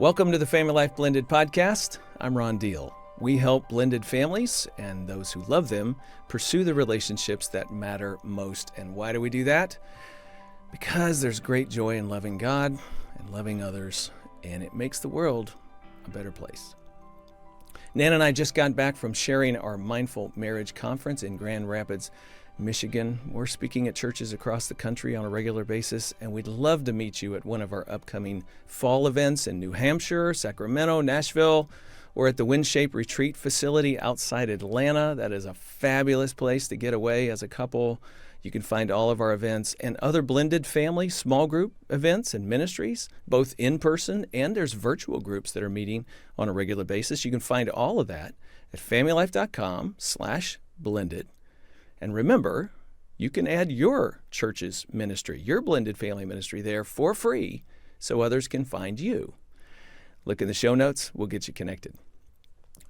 Welcome to the FamilyLife Blended podcast. I'm Ron Deal. We help blended families and those who love them pursue the relationships that matter most. And why do we do that? Because there's great joy in loving God and loving others, and it makes the world a better place. Nan and I just got back from sharing our Mindful Marriage Conference in Grand Rapids, Michigan. We're speaking at churches across the country on a regular basis, and we'd love to meet you at one of our upcoming fall events in New Hampshire, Sacramento, Nashville, or at the WindShape Retreat facility outside Atlanta. That is a fabulous place to get away as a couple. You can find all of our events and other blended family small group events and ministries, both in person, and there's virtual groups that are meeting on a regular basis. You can find all of that at familylife.com/blended. And remember, you can add your church's ministry, your blended family ministry there for free so others can find you. Look in the show notes. We'll get you connected.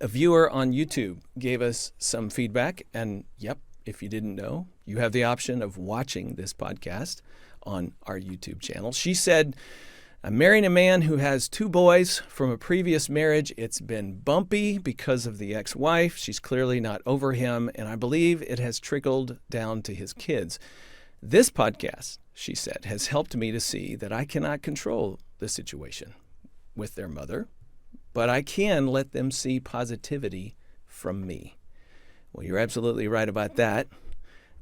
A viewer on YouTube gave us some feedback. And yep, if you didn't know, you have the option of watching this podcast on our YouTube channel. She said, I'm marrying a man who has 2 boys from a previous marriage. It's been bumpy because of the ex-wife. She's clearly not over him, and I believe it has trickled down to his kids. This podcast, she said, has helped me to see that I cannot control the situation with their mother, but I can let them see positivity from me. Well, you're absolutely right about that.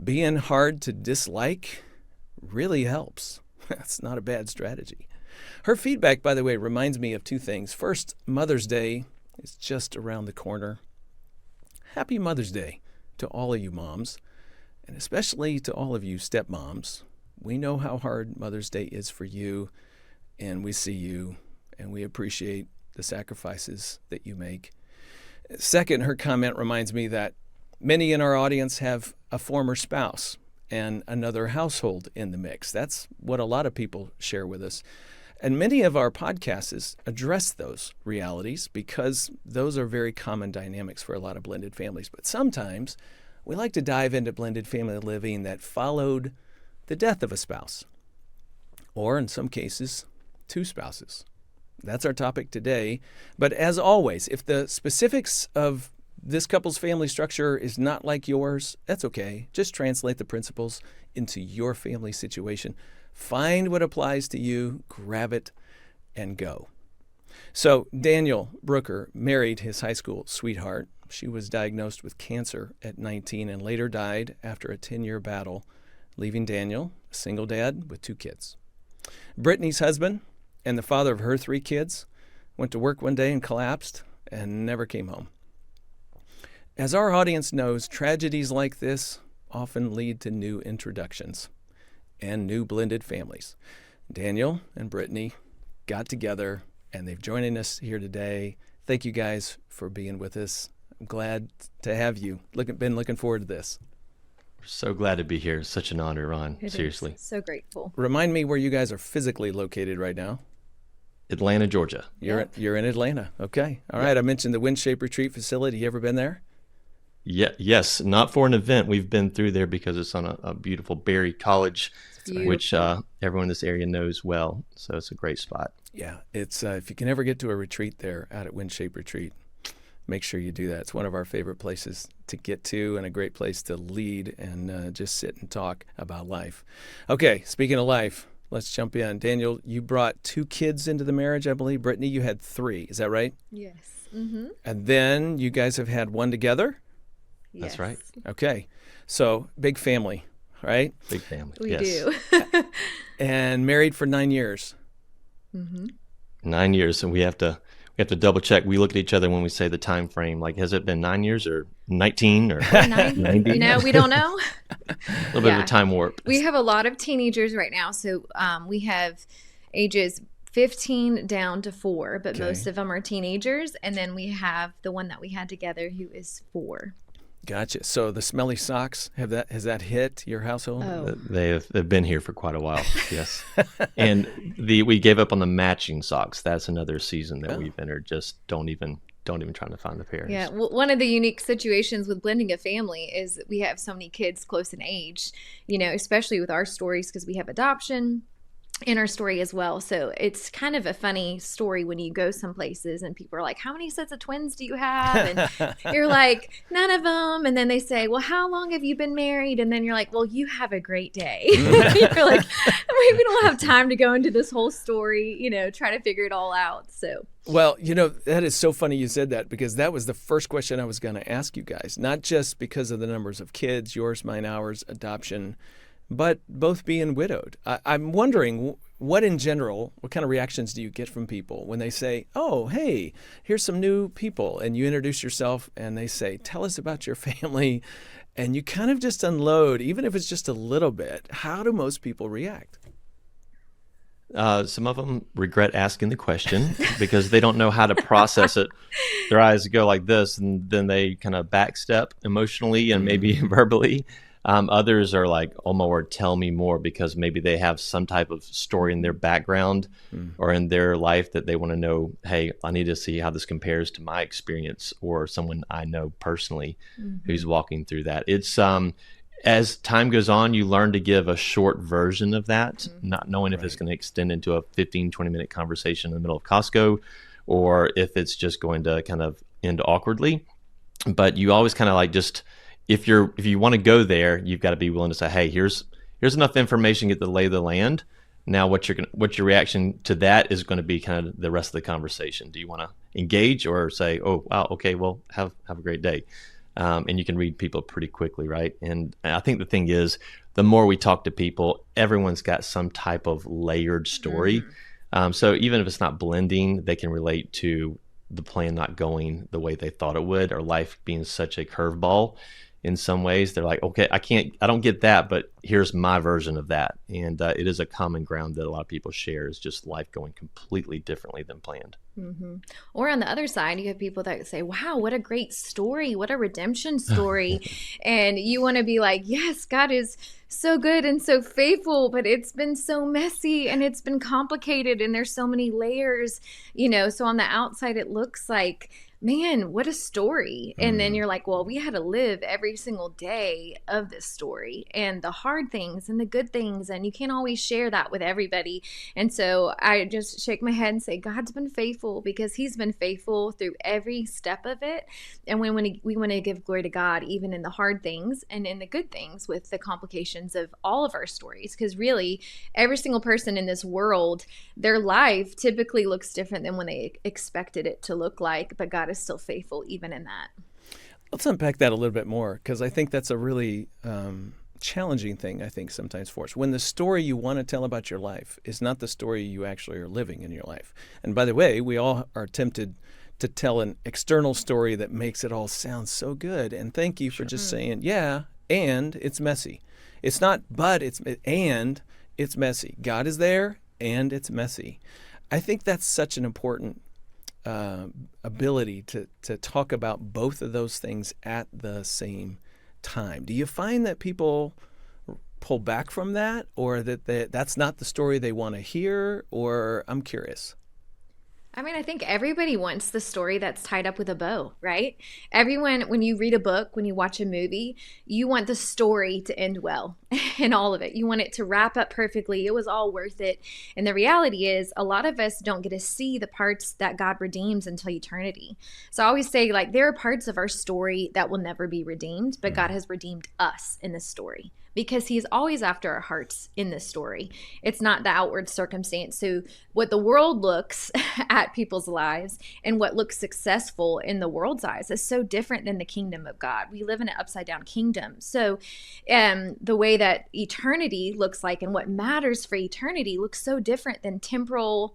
Being hard to dislike really helps. That's not a bad strategy. Her feedback, by the way, reminds me of 2 things. First, Mother's Day is just around the corner. Happy Mother's Day to all of you moms, and especially to all of you stepmoms. We know how hard Mother's Day is for you, and we see you, and we appreciate the sacrifices that you make. Second, her comment reminds me that many in our audience have a former spouse and another household in the mix. That's what a lot of people share with us. And many of our podcasts address those realities because those are very common dynamics for a lot of blended families. But sometimes we like to dive into blended family living that followed the death of a spouse, or in some cases, 2 spouses. That's our topic today. But as always, if the specifics of this couple's family structure is not like yours, that's okay. Just translate the principles into your family situation. Find what applies to you, grab it, and go. So Daniel Brooker married his high school sweetheart. She was diagnosed with cancer at 19 and later died after a 10-year battle, leaving Daniel a single dad with 2 kids. Brittany's husband and the father of her 3 kids went to work one day and collapsed and never came home. As our audience knows, tragedies like this often lead to new introductions and new blended families. Daniel and Brittany got together, and they've joined us here today. Thank you guys for being with us. I'm glad to have you. Been looking forward to this. We're so glad to be here. Such an honor, Ron. Seriously. So grateful. Remind me where you guys are physically located right now. Atlanta, Georgia. You're in Atlanta. Okay. All right. I mentioned the WindShape Retreat facility. You ever been there? Yes, not for an event. We've been through there because it's on a beautiful Berry College, which everyone in this area knows well. So it's a great spot. Yeah, it's if you can ever get to a retreat there out at WindShape Retreat, make sure you do that. It's one of our favorite places to get to and a great place to lead and just sit and talk about life. Okay, speaking of life, let's jump in. Daniel, you brought 2 kids into the marriage, I believe. Brittany, you had 3. Is that right? Yes. Mm-hmm. And then you guys have had 1 together? Yes. That's right. Okay. So big family, right? Big family. We yes. do. And married for 9 years. Mm-hmm. 9 years, and we have to double check. We look at each other when we say the time frame. Like, has it been 9 years or 19 or 90? You know, we don't know. A little bit of a time warp. We have a lot of teenagers right now, so we have ages 15 down to 4, but most of them are teenagers, and then we have the one that we had together who is 4. Gotcha. So the smelly socks, has that hit your household? Oh. They've been here for quite a while. Yes. And we gave up on the matching socks. That's another season that we've entered. Just don't even try to find the pairs. Yeah. Well, one of the unique situations with blending a family is that we have so many kids close in age, you know, especially with our stories because we have adoption. in our story as well. So it's kind of a funny story when you go some places and people are like, how many sets of twins do you have? And you're like, none of them. And then they say, well, how long have you been married? And then you're like, well, you have a great day. You're like, we don't have time to go into this whole story, try to figure it all out. So. Well, that is so funny you said that, because that was the first question I was going to ask you guys, not just because of the numbers of kids, yours, mine, ours, adoption, but both being widowed. I'm wondering what kind of reactions do you get from people when they say, oh, hey, here's some new people, and you introduce yourself and they say, tell us about your family, and you kind of just unload, even if it's just a little bit. How do most people react? Some of them regret asking the question because they don't know how to process it. Their eyes go like this, and then they kind of backstep emotionally and maybe verbally. Others are like, oh my word, tell me more, because maybe they have some type of story in their background or in their life that they want to know, hey, I need to see how this compares to my experience or someone I know personally who's walking through that. It's as time goes on, you learn to give a short version of that, not knowing if it's going to extend into a 15, 20-minute conversation in the middle of Costco or if it's just going to kind of end awkwardly. But you always kind of like just... If you want to go there, you've got to be willing to say, hey, here's enough information to get the lay of the land. Now, what's your reaction to that is going to be kind of the rest of the conversation. Do you want to engage or say, oh, wow, okay, well, have a great day? And you can read people pretty quickly, right? And I think the thing is, the more we talk to people, everyone's got some type of layered story. So even if it's not blending, they can relate to the plan not going the way they thought it would, or life being such a curveball. In some ways, they're like, okay, I don't get that, but here's my version of that. And it is a common ground that a lot of people share, is just life going completely differently than planned. Or on the other side, you have people that say, wow, what a great story. What a redemption story. And you want to be like, yes, God is so good and so faithful, but it's been so messy and it's been complicated and there's so many layers, so on the outside, it looks like, man, what a story. And then you're like, well, we had to live every single day of this story and the hard things and the good things. And you can't always share that with everybody. And so I just shake my head and say, God's been faithful, because he's been faithful through every step of it. And we want to give glory to God, even in the hard things and in the good things, with the complications of all of our stories. Because really, every single person in this world, their life typically looks different than when they expected it to look like. But God is still faithful even in that. Let's unpack that a little bit more, because I think that's a really challenging thing, I think, sometimes for us. When the story you want to tell about your life is not the story you actually are living in your life. And by the way, we all are tempted to tell an external story that makes it all sound so good. And thank you for just saying, yeah, and it's messy. It's not, but it's messy. God is there, and it's messy. I think that's such an important ability to talk about both of those things at the same time. Do you find that people pull back from that, or that that's not the story they want to hear? Or I'm curious. I mean, I think everybody wants the story that's tied up with a bow, right? Everyone, when you read a book, when you watch a movie, you want the story to end well and all of it. You want it to wrap up perfectly. It was all worth it. And the reality is, a lot of us don't get to see the parts that God redeems until eternity. So I always say, like, there are parts of our story that will never be redeemed, but God has redeemed us in this story, because he's always after our hearts in this story. It's not the outward circumstance. So what the world looks at people's lives and what looks successful in the world's eyes is so different than the kingdom of God. We live in an upside down kingdom. So the way that eternity looks like and what matters for eternity looks so different than temporal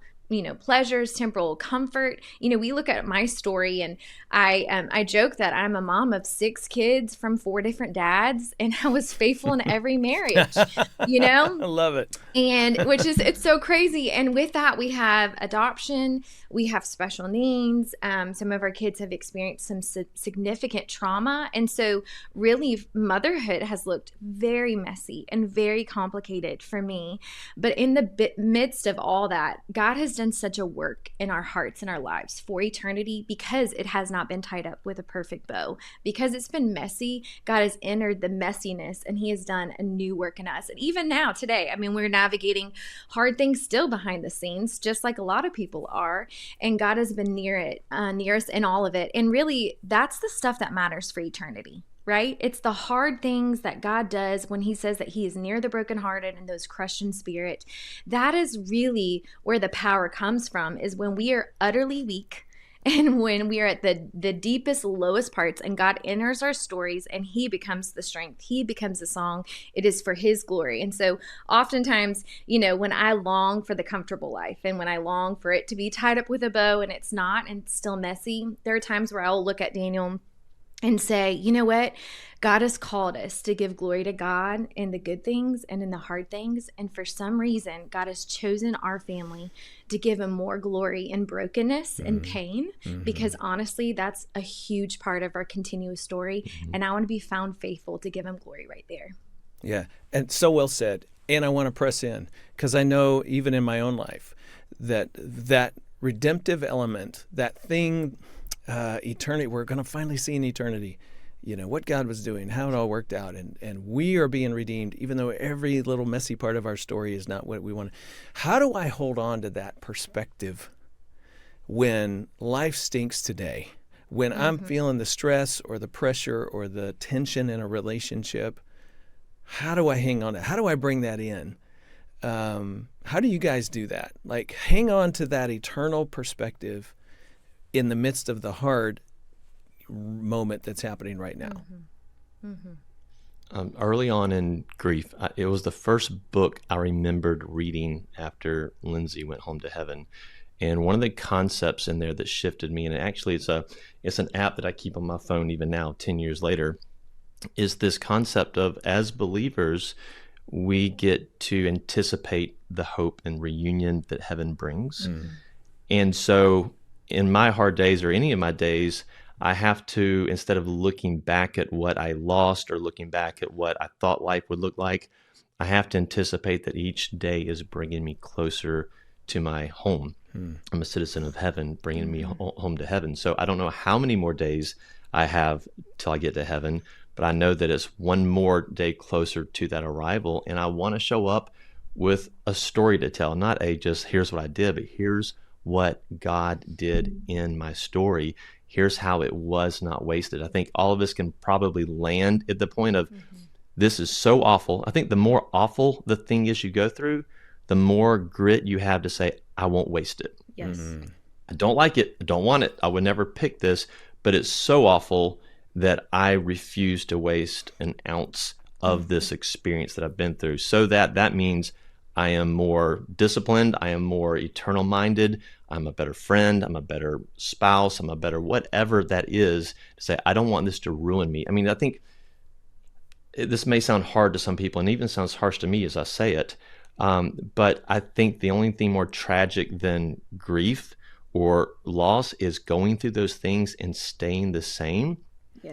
pleasures, temporal comfort. We look at my story, and I joke that I'm a mom of 6 kids from 4 different dads, and I was faithful in every marriage, I love it. And it's so crazy. And with that, we have adoption, we have special needs. Some of our kids have experienced some significant trauma. And so really, motherhood has looked very messy and very complicated for me. But in the midst of all that, God has has done such a work in our hearts and our lives for eternity because it has not been tied up with a perfect bow. Because it's been messy, God has entered the messiness and he has done a new work in us. And even now, today, I mean, we're navigating hard things still behind the scenes, just like a lot of people are. And God has been near us in all of it. And really, that's the stuff that matters for eternity. Right? It's the hard things that God does when he says that he is near the brokenhearted and those crushed in spirit. That is really where the power comes from, is when we are utterly weak and when we are at the deepest, lowest parts and God enters our stories and he becomes the strength. He becomes the song. It is for his glory. And so oftentimes, when I long for the comfortable life and when I long for it to be tied up with a bow and it's not and it's still messy, there are times where I'll look at Daniel and say, you know what? God has called us to give glory to God in the good things and in the hard things. And for some reason, God has chosen our family to give him more glory in brokenness and pain, because honestly, that's a huge part of our continuous story. And I want to be found faithful to give him glory right there. Yeah, and so well said. And I want to press in because I know even in my own life that redemptive element, that thing, eternity, we're going to finally see in eternity, what God was doing, how it all worked out, and we are being redeemed, even though every little messy part of our story is not what we want. How do I hold on to that perspective when life stinks today, when I'm feeling the stress or the pressure or the tension in a relationship? How do I hang on to it? How do I bring that in? How do you guys do that? Like, hang on to that eternal perspective in the midst of the hard moment that's happening right now. Early on in grief, it was the first book I remembered reading after Lindsay went home to heaven. And one of the concepts in there that shifted me, and actually it's an app that I keep on my phone even now, 10 years later, is this concept of, as believers, we get to anticipate the hope and reunion that heaven brings. And so in my hard days or any of my days, I have to, instead of looking back at what I lost or looking back at what I thought life would look like, I have to anticipate that each day is bringing me closer to my home. I'm a citizen of heaven, bringing me home to heaven. So I don't know how many more days I have till I get to heaven, but I know that it's one more day closer to that arrival. And I want to show up with a story to tell, not just here's what I did, but here's what God did in my story. Here's how it was not wasted. I think all of us can probably land at the point of, this is so awful. I think the more awful the thing is you go through, the more grit you have to say, I won't waste it. Yes. I don't like it. I don't want it. I would never pick this, but it's so awful that I refuse to waste an ounce of this experience that I've been through. So that means I am more disciplined. I am more eternal minded. I'm a better friend. I'm a better spouse. I'm a better whatever that is, to say, I don't want this to ruin me. I mean, I think this may sound hard to some people and even sounds harsh to me as I say it. But I think the only thing more tragic than grief or loss is going through those things and staying the same,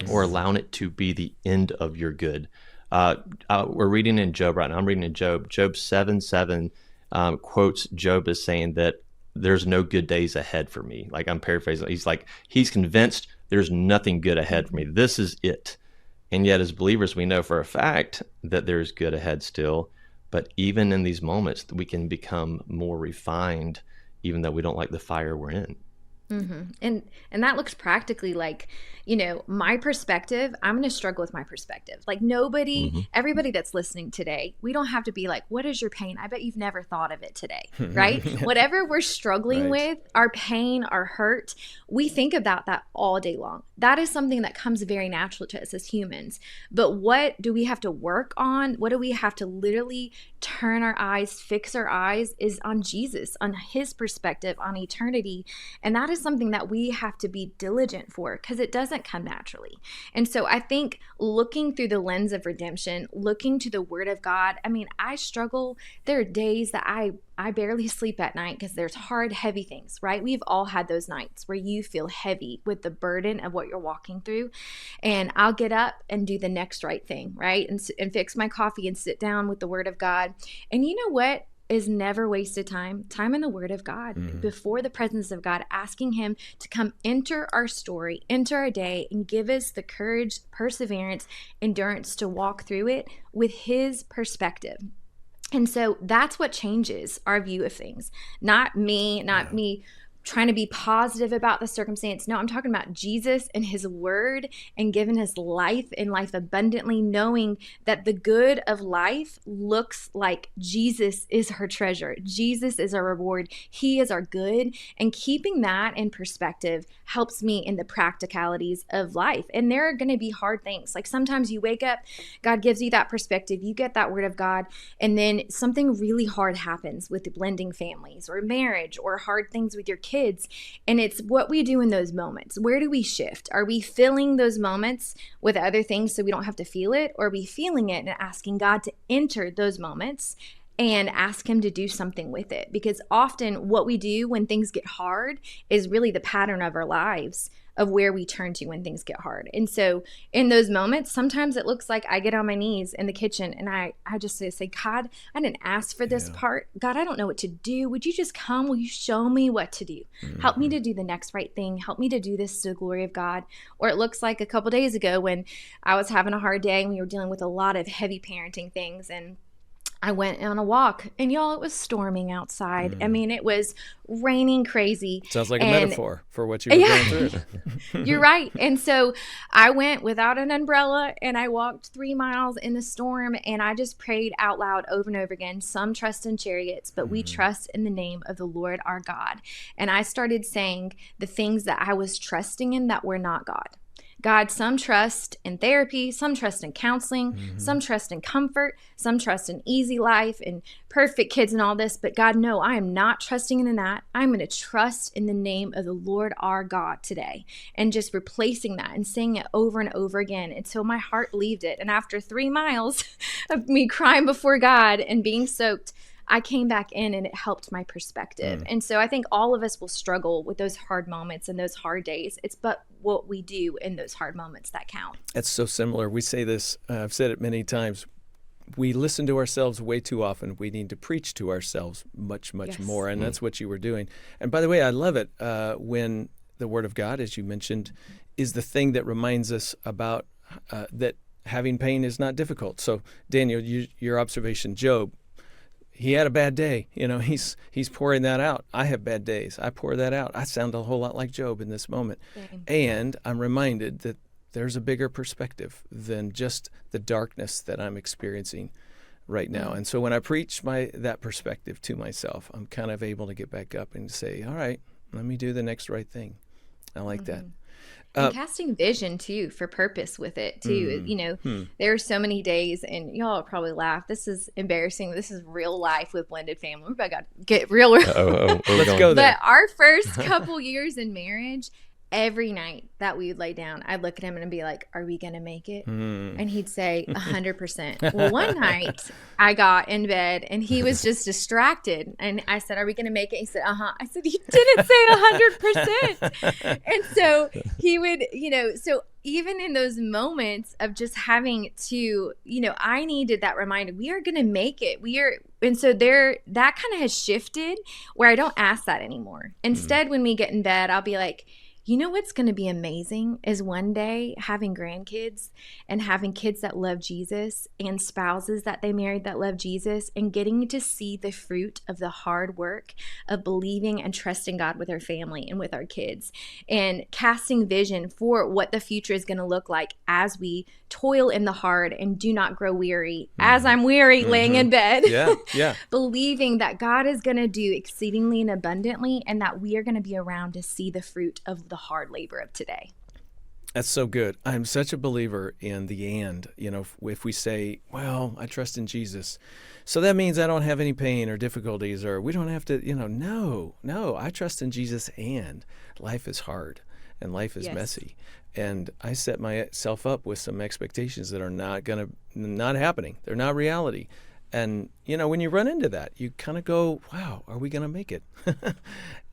or allowing it to be the end of your good. We're reading in Job right now. I'm reading in Job. Job 7:7 quotes Job as saying that there's no good days ahead for me. Like, I'm paraphrasing. He's convinced there's nothing good ahead for me. This is it. And yet as believers, we know for a fact that there's good ahead still. But even in these moments, we can become more refined, even though we don't like the fire we're in. And that looks practically like, my perspective. I'm going to struggle with my perspective. Like, everybody that's listening today, we don't have to be like, what is your pain? I bet you've never thought of it today, right? Whatever we're struggling with, our pain, our hurt, we think about that all day long. That is something that comes very natural to us as humans. But what do we have to work on? What do we have to literally turn our eyes, fix our eyes, is on Jesus, on his perspective, on eternity. And that is something that we have to be diligent for, because it doesn't come naturally. And so I think looking through the lens of redemption, looking to the word of God, I struggle. There are days that I barely sleep at night because there's hard, heavy things, right? We've all had those nights where you feel heavy with the burden of what you're walking through. And I'll get up and do the next right thing, right? And fix my coffee and sit down with the word of God. And you know what? is never wasted time in the Word of God, before the presence of God, asking Him to come enter our story, enter our day, and give us the courage, perseverance, endurance to walk through it with His perspective. And so that's what changes our view of things. Not me trying to be positive about the circumstance. No, I'm talking about Jesus and His Word and giving His life and life abundantly, knowing that the good of life looks like Jesus is our treasure. Jesus is our reward. He is our good. And keeping that in perspective helps me in the practicalities of life. And there are going to be hard things. Like sometimes you wake up, God gives you that perspective, you get that Word of God, and then something really hard happens with blending families or marriage or hard things with your kids. And it's what we do in those moments. Where do we shift? Are we filling those moments with other things so we don't have to feel it? Or are we feeling it and asking God to enter those moments and ask Him to do something with it? Because often what we do when things get hard is really the pattern of our lives, of where we turn to when things get hard. And so in those moments, sometimes it looks like I get on my knees in the kitchen and I just say, God, I didn't ask for this part. God, I don't know what to do. Would you just come? Will you show me what to do? Help me to do the next right thing. Help me to do this to the glory of God. Or it looks like a couple days ago when I was having a hard day and we were dealing with a lot of heavy parenting things, and I went on a walk, and y'all, it was storming outside. I mean, it was raining crazy. Sounds like a metaphor for what you were going through. You're right. And so I went without an umbrella, and I walked 3 miles in the storm, and I just prayed out loud over and over again, some trust in chariots, but we trust in the name of the Lord our God. And I started saying the things that I was trusting in that were not God. God, some trust in therapy, some trust in counseling, some trust in comfort, some trust in easy life and perfect kids and all this. But God, no, I am not trusting in that. I'm going to trust in the name of the Lord our God today, and just replacing that and saying it over and over again until my heart believed it. And after 3 miles of me crying before God and being soaked, I came back in, and it helped my perspective. And so I think all of us will struggle with those hard moments and those hard days. It's but what we do in those hard moments that count. That's so similar. We say this, I've said it many times. We listen to ourselves way too often. We need to preach to ourselves much, much more. And that's what you were doing. And by the way, I love it when the Word of God, as you mentioned, is the thing that reminds us about that having pain is not difficult. So Daniel, your observation, Job, he had a bad day. You know, he's pouring that out. I have bad days. I pour that out. I sound a whole lot like Job in this moment. Same. And I'm reminded that there's a bigger perspective than just the darkness that I'm experiencing right now. And so when I preach that perspective to myself, I'm kind of able to get back up and say, all right, let me do the next right thing. I like that. And casting vision too, for purpose with it too. You know, there are so many days, and y'all will probably laugh. This is embarrassing. This is real life with blended family. We're about to get real. Let's go there. But our first couple years in marriage, every night that we would lay down, I'd look at him and I'd be like, are we going to make it? And he'd say 100%. Well, one night I got in bed and he was just distracted. And I said, are we going to make it? He said, uh-huh. I said, you didn't say 100%. And so he would, you know, so even in those moments of just having to, you know, I needed that reminder, we are going to make it. And so that kind of has shifted where I don't ask that anymore. Instead, when we get in bed, I'll be like, you know what's going to be amazing is one day having grandkids and having kids that love Jesus and spouses that they married that love Jesus, and getting to see the fruit of the hard work of believing and trusting God with our family and with our kids, and casting vision for what the future is going to look like as we toil in the hard and do not grow weary. As I'm weary laying in bed, believing that God is going to do exceedingly and abundantly, and that we are going to be around to see the fruit of the hard labor of today. That's so good. I'm such a believer in the and. You know, if we say, well, I trust in Jesus, so that means I don't have any pain or difficulties, or we don't have to, you know, no, I trust in Jesus, and life is hard and life is messy. And I set myself up with some expectations that are not happening. They're not reality. And, you know, when you run into that, you kind of go, wow, are we going to make it?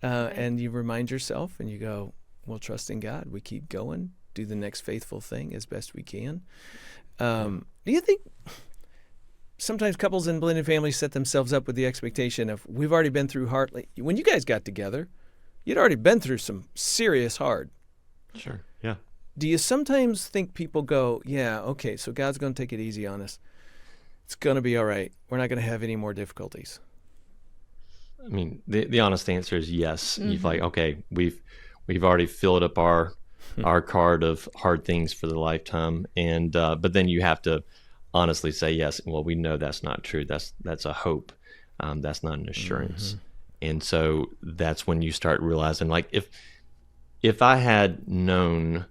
And you remind yourself and you go, well, trust in God. We keep going, do the next faithful thing as best we can. Do you think sometimes couples in blended families set themselves up with the expectation of, we've already been through hard. Like, when you guys got together, you'd already been through some serious hard. Sure. Yeah. Do you sometimes think people go, yeah, okay, so God's going to take it easy on us. It's going to be all right. We're not going to have any more difficulties. I mean, the honest answer is yes. You've like, okay, we've already filled up our card of hard things for the lifetime, and but then you have to honestly say yes. Well, we know that's not true. That's a hope. That's not an assurance. And so that's when you start realizing, like, if I had known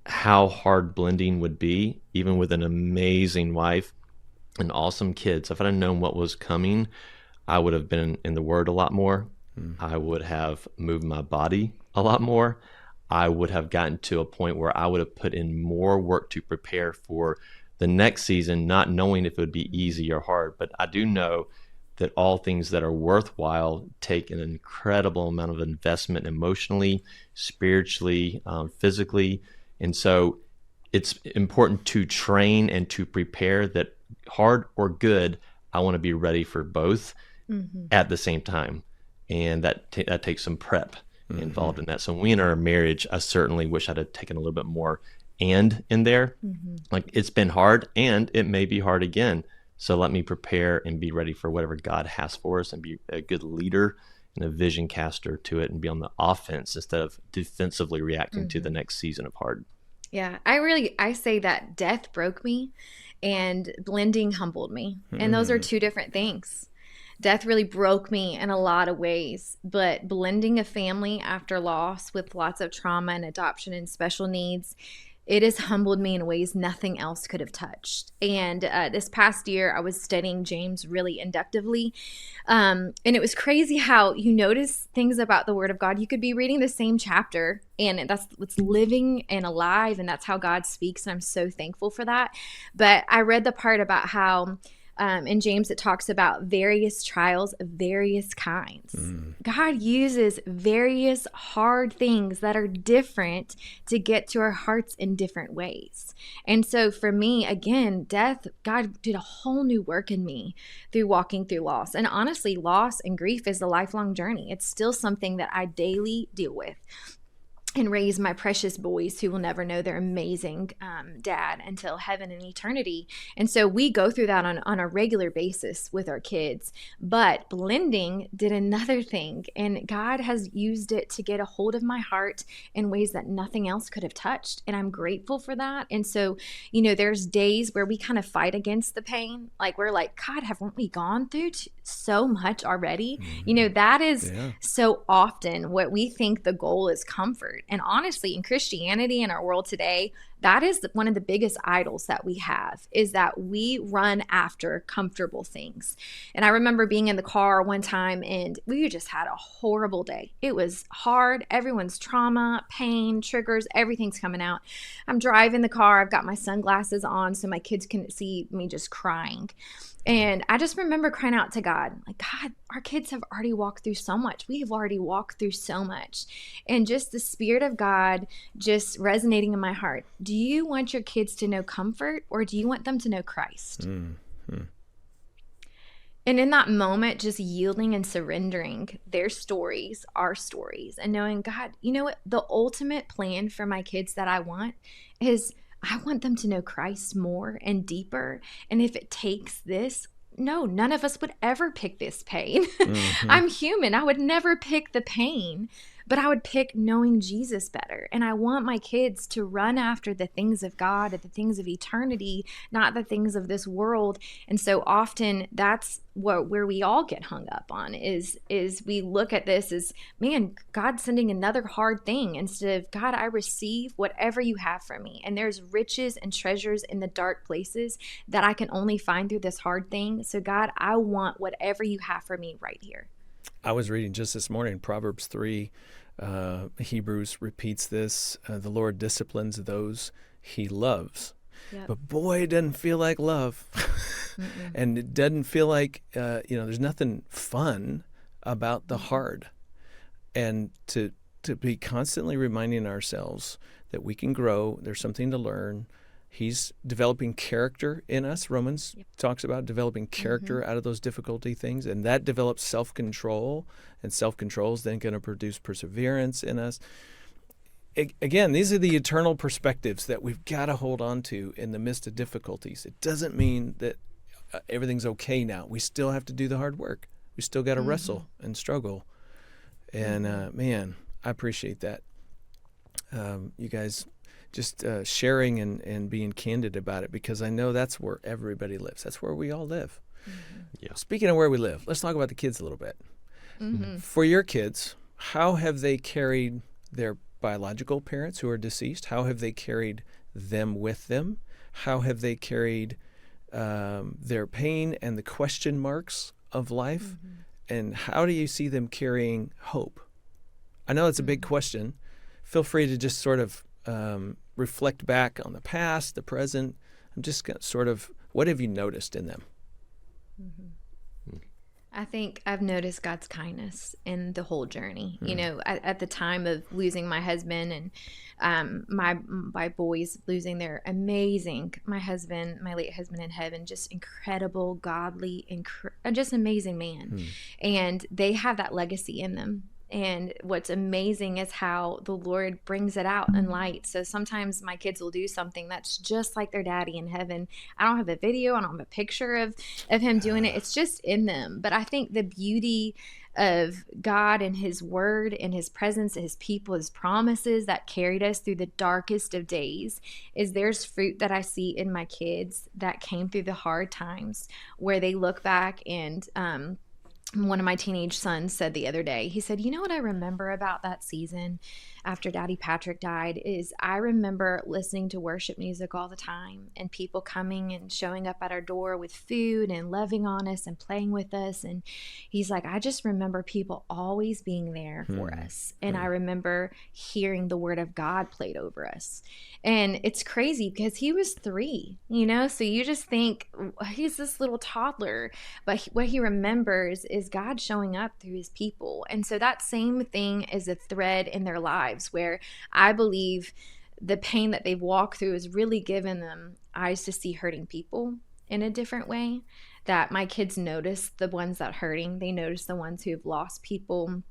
how hard blending would be, even with an amazing wife and awesome kids, if I'd have known what was coming, I would have been in the Word a lot more. I would have moved my body a lot more. I would have gotten to a point where I would have put in more work to prepare for the next season, not knowing if it would be easy or hard. But I do know that all things that are worthwhile take an incredible amount of investment emotionally, spiritually, physically. And so it's important to train and to prepare that, hard or good, I want to be ready for both at the same time. And that takes some prep involved in that. So when we enter a marriage, I certainly wish I'd have taken a little bit more "and" in there. Like, it's been hard and it may be hard again. So let me prepare and be ready for whatever God has for us, and be a good leader and a vision caster to it, and be on the offense instead of defensively reacting to the next season of hard. Yeah, I say that death broke me and blending humbled me. And those are two different things. Death really broke me in a lot of ways, but blending a family after loss with lots of trauma and adoption and special needs, it has humbled me in ways nothing else could have touched. And this past year, I was studying James really inductively. And it was crazy how you notice things about the Word of God. You could be reading the same chapter, and that's what's living and alive, and that's how God speaks. And I'm so thankful for that. But I read the part about how in James, it talks about various trials of various kinds. God uses various hard things that are different to get to our hearts in different ways. And so for me, again, death, God did a whole new work in me through walking through loss. And honestly, loss and grief is a lifelong journey. It's still something that I daily deal with and raise my precious boys who will never know their amazing dad until heaven and eternity. And so we go through that on a regular basis with our kids. But blending did another thing, and God has used it to get a hold of my heart in ways that nothing else could have touched. And I'm grateful for that. And so, there's days where we kind of fight against the pain. Like, we're like, God, haven't we gone through so much already? That is so often what we think the goal is, comfort. And honestly, in Christianity, in our world today, that is one of the biggest idols that we have, is that we run after comfortable things. And I remember being in the car one time, and we just had a horrible day. It was hard. Everyone's trauma, pain, triggers, everything's coming out. I'm driving the car. I've got my sunglasses on so my kids can see me just crying. And I just remember crying out to God, like, God, our kids have already walked through so much. We have already walked through so much. And just the Spirit of God just resonating in my heart. Do you want your kids to know comfort, or do you want them to know Christ? And in that moment, just yielding and surrendering their stories, our stories, and knowing, God, you know what? The ultimate plan for my kids that I want is, I want them to know Christ more and deeper. And if it takes this, no, none of us would ever pick this pain. I'm human. I would never pick the pain, but I would pick knowing Jesus better. And I want my kids to run after the things of God and the things of eternity, not the things of this world. And so often that's where we all get hung up on is we look at this as, man, God's sending another hard thing, instead of, God, I receive whatever you have for me. And there's riches and treasures in the dark places that I can only find through this hard thing. So God, I want whatever you have for me right here. I was reading just this morning, Proverbs 3, Hebrews repeats this, the Lord disciplines those he loves. Yep. But boy, it doesn't feel like love. And it doesn't feel like, there's nothing fun about the hard. And to be constantly reminding ourselves that we can grow, there's something to learn, He's developing character in us. Romans Yep. talks about developing character out of those difficulty things, and that develops self-control, and self-control is then going to produce perseverance in us. Again, these are the eternal perspectives that we've got to hold on to in the midst of difficulties. It doesn't mean that everything's okay now. We still have to do the hard work. We still got to wrestle and struggle. And man, I appreciate that. You guys just sharing and being candid about it, because I know that's where everybody lives. That's where we all live. Yeah. Speaking of where we live, let's talk about the kids a little bit. For your kids, how have they carried their biological parents who are deceased? How have they carried them with them? How have they carried their pain and the question marks of life? And how do you see them carrying hope? I know it's a big question. Feel free to just sort of reflect back on the past, the present. I'm just gonna sort of, what have you noticed in them? I think I've noticed God's kindness in the whole journey. You know, at the time of losing my husband and my boys losing their amazing, my late husband in heaven, just incredible, godly, just amazing man. And they have that legacy in them. And what's amazing is how the Lord brings it out in light. So sometimes my kids will do something that's just like their daddy in heaven. I don't have a video, I don't have a picture of him doing it. It's just in them. But I think the beauty of God and his word and his presence, his people, his promises that carried us through the darkest of days is there's fruit that I see in my kids that came through the hard times, where they look back and, one of my teenage sons said the other day, he said, you know what I remember about that season after Daddy Patrick died is I remember listening to worship music all the time and people coming and showing up at our door with food and loving on us and playing with us. And he's like, I just remember people always being there for us. And I remember hearing the word of God played over us. And it's crazy because he was 3, you know, so you just think he's this little toddler, but what he remembers is God showing up through his people. And so that same thing is a thread in their lives, where I believe the pain that they've walked through has really given them eyes to see hurting people in a different way, that my kids notice the ones that are hurting. They notice the ones who have lost people.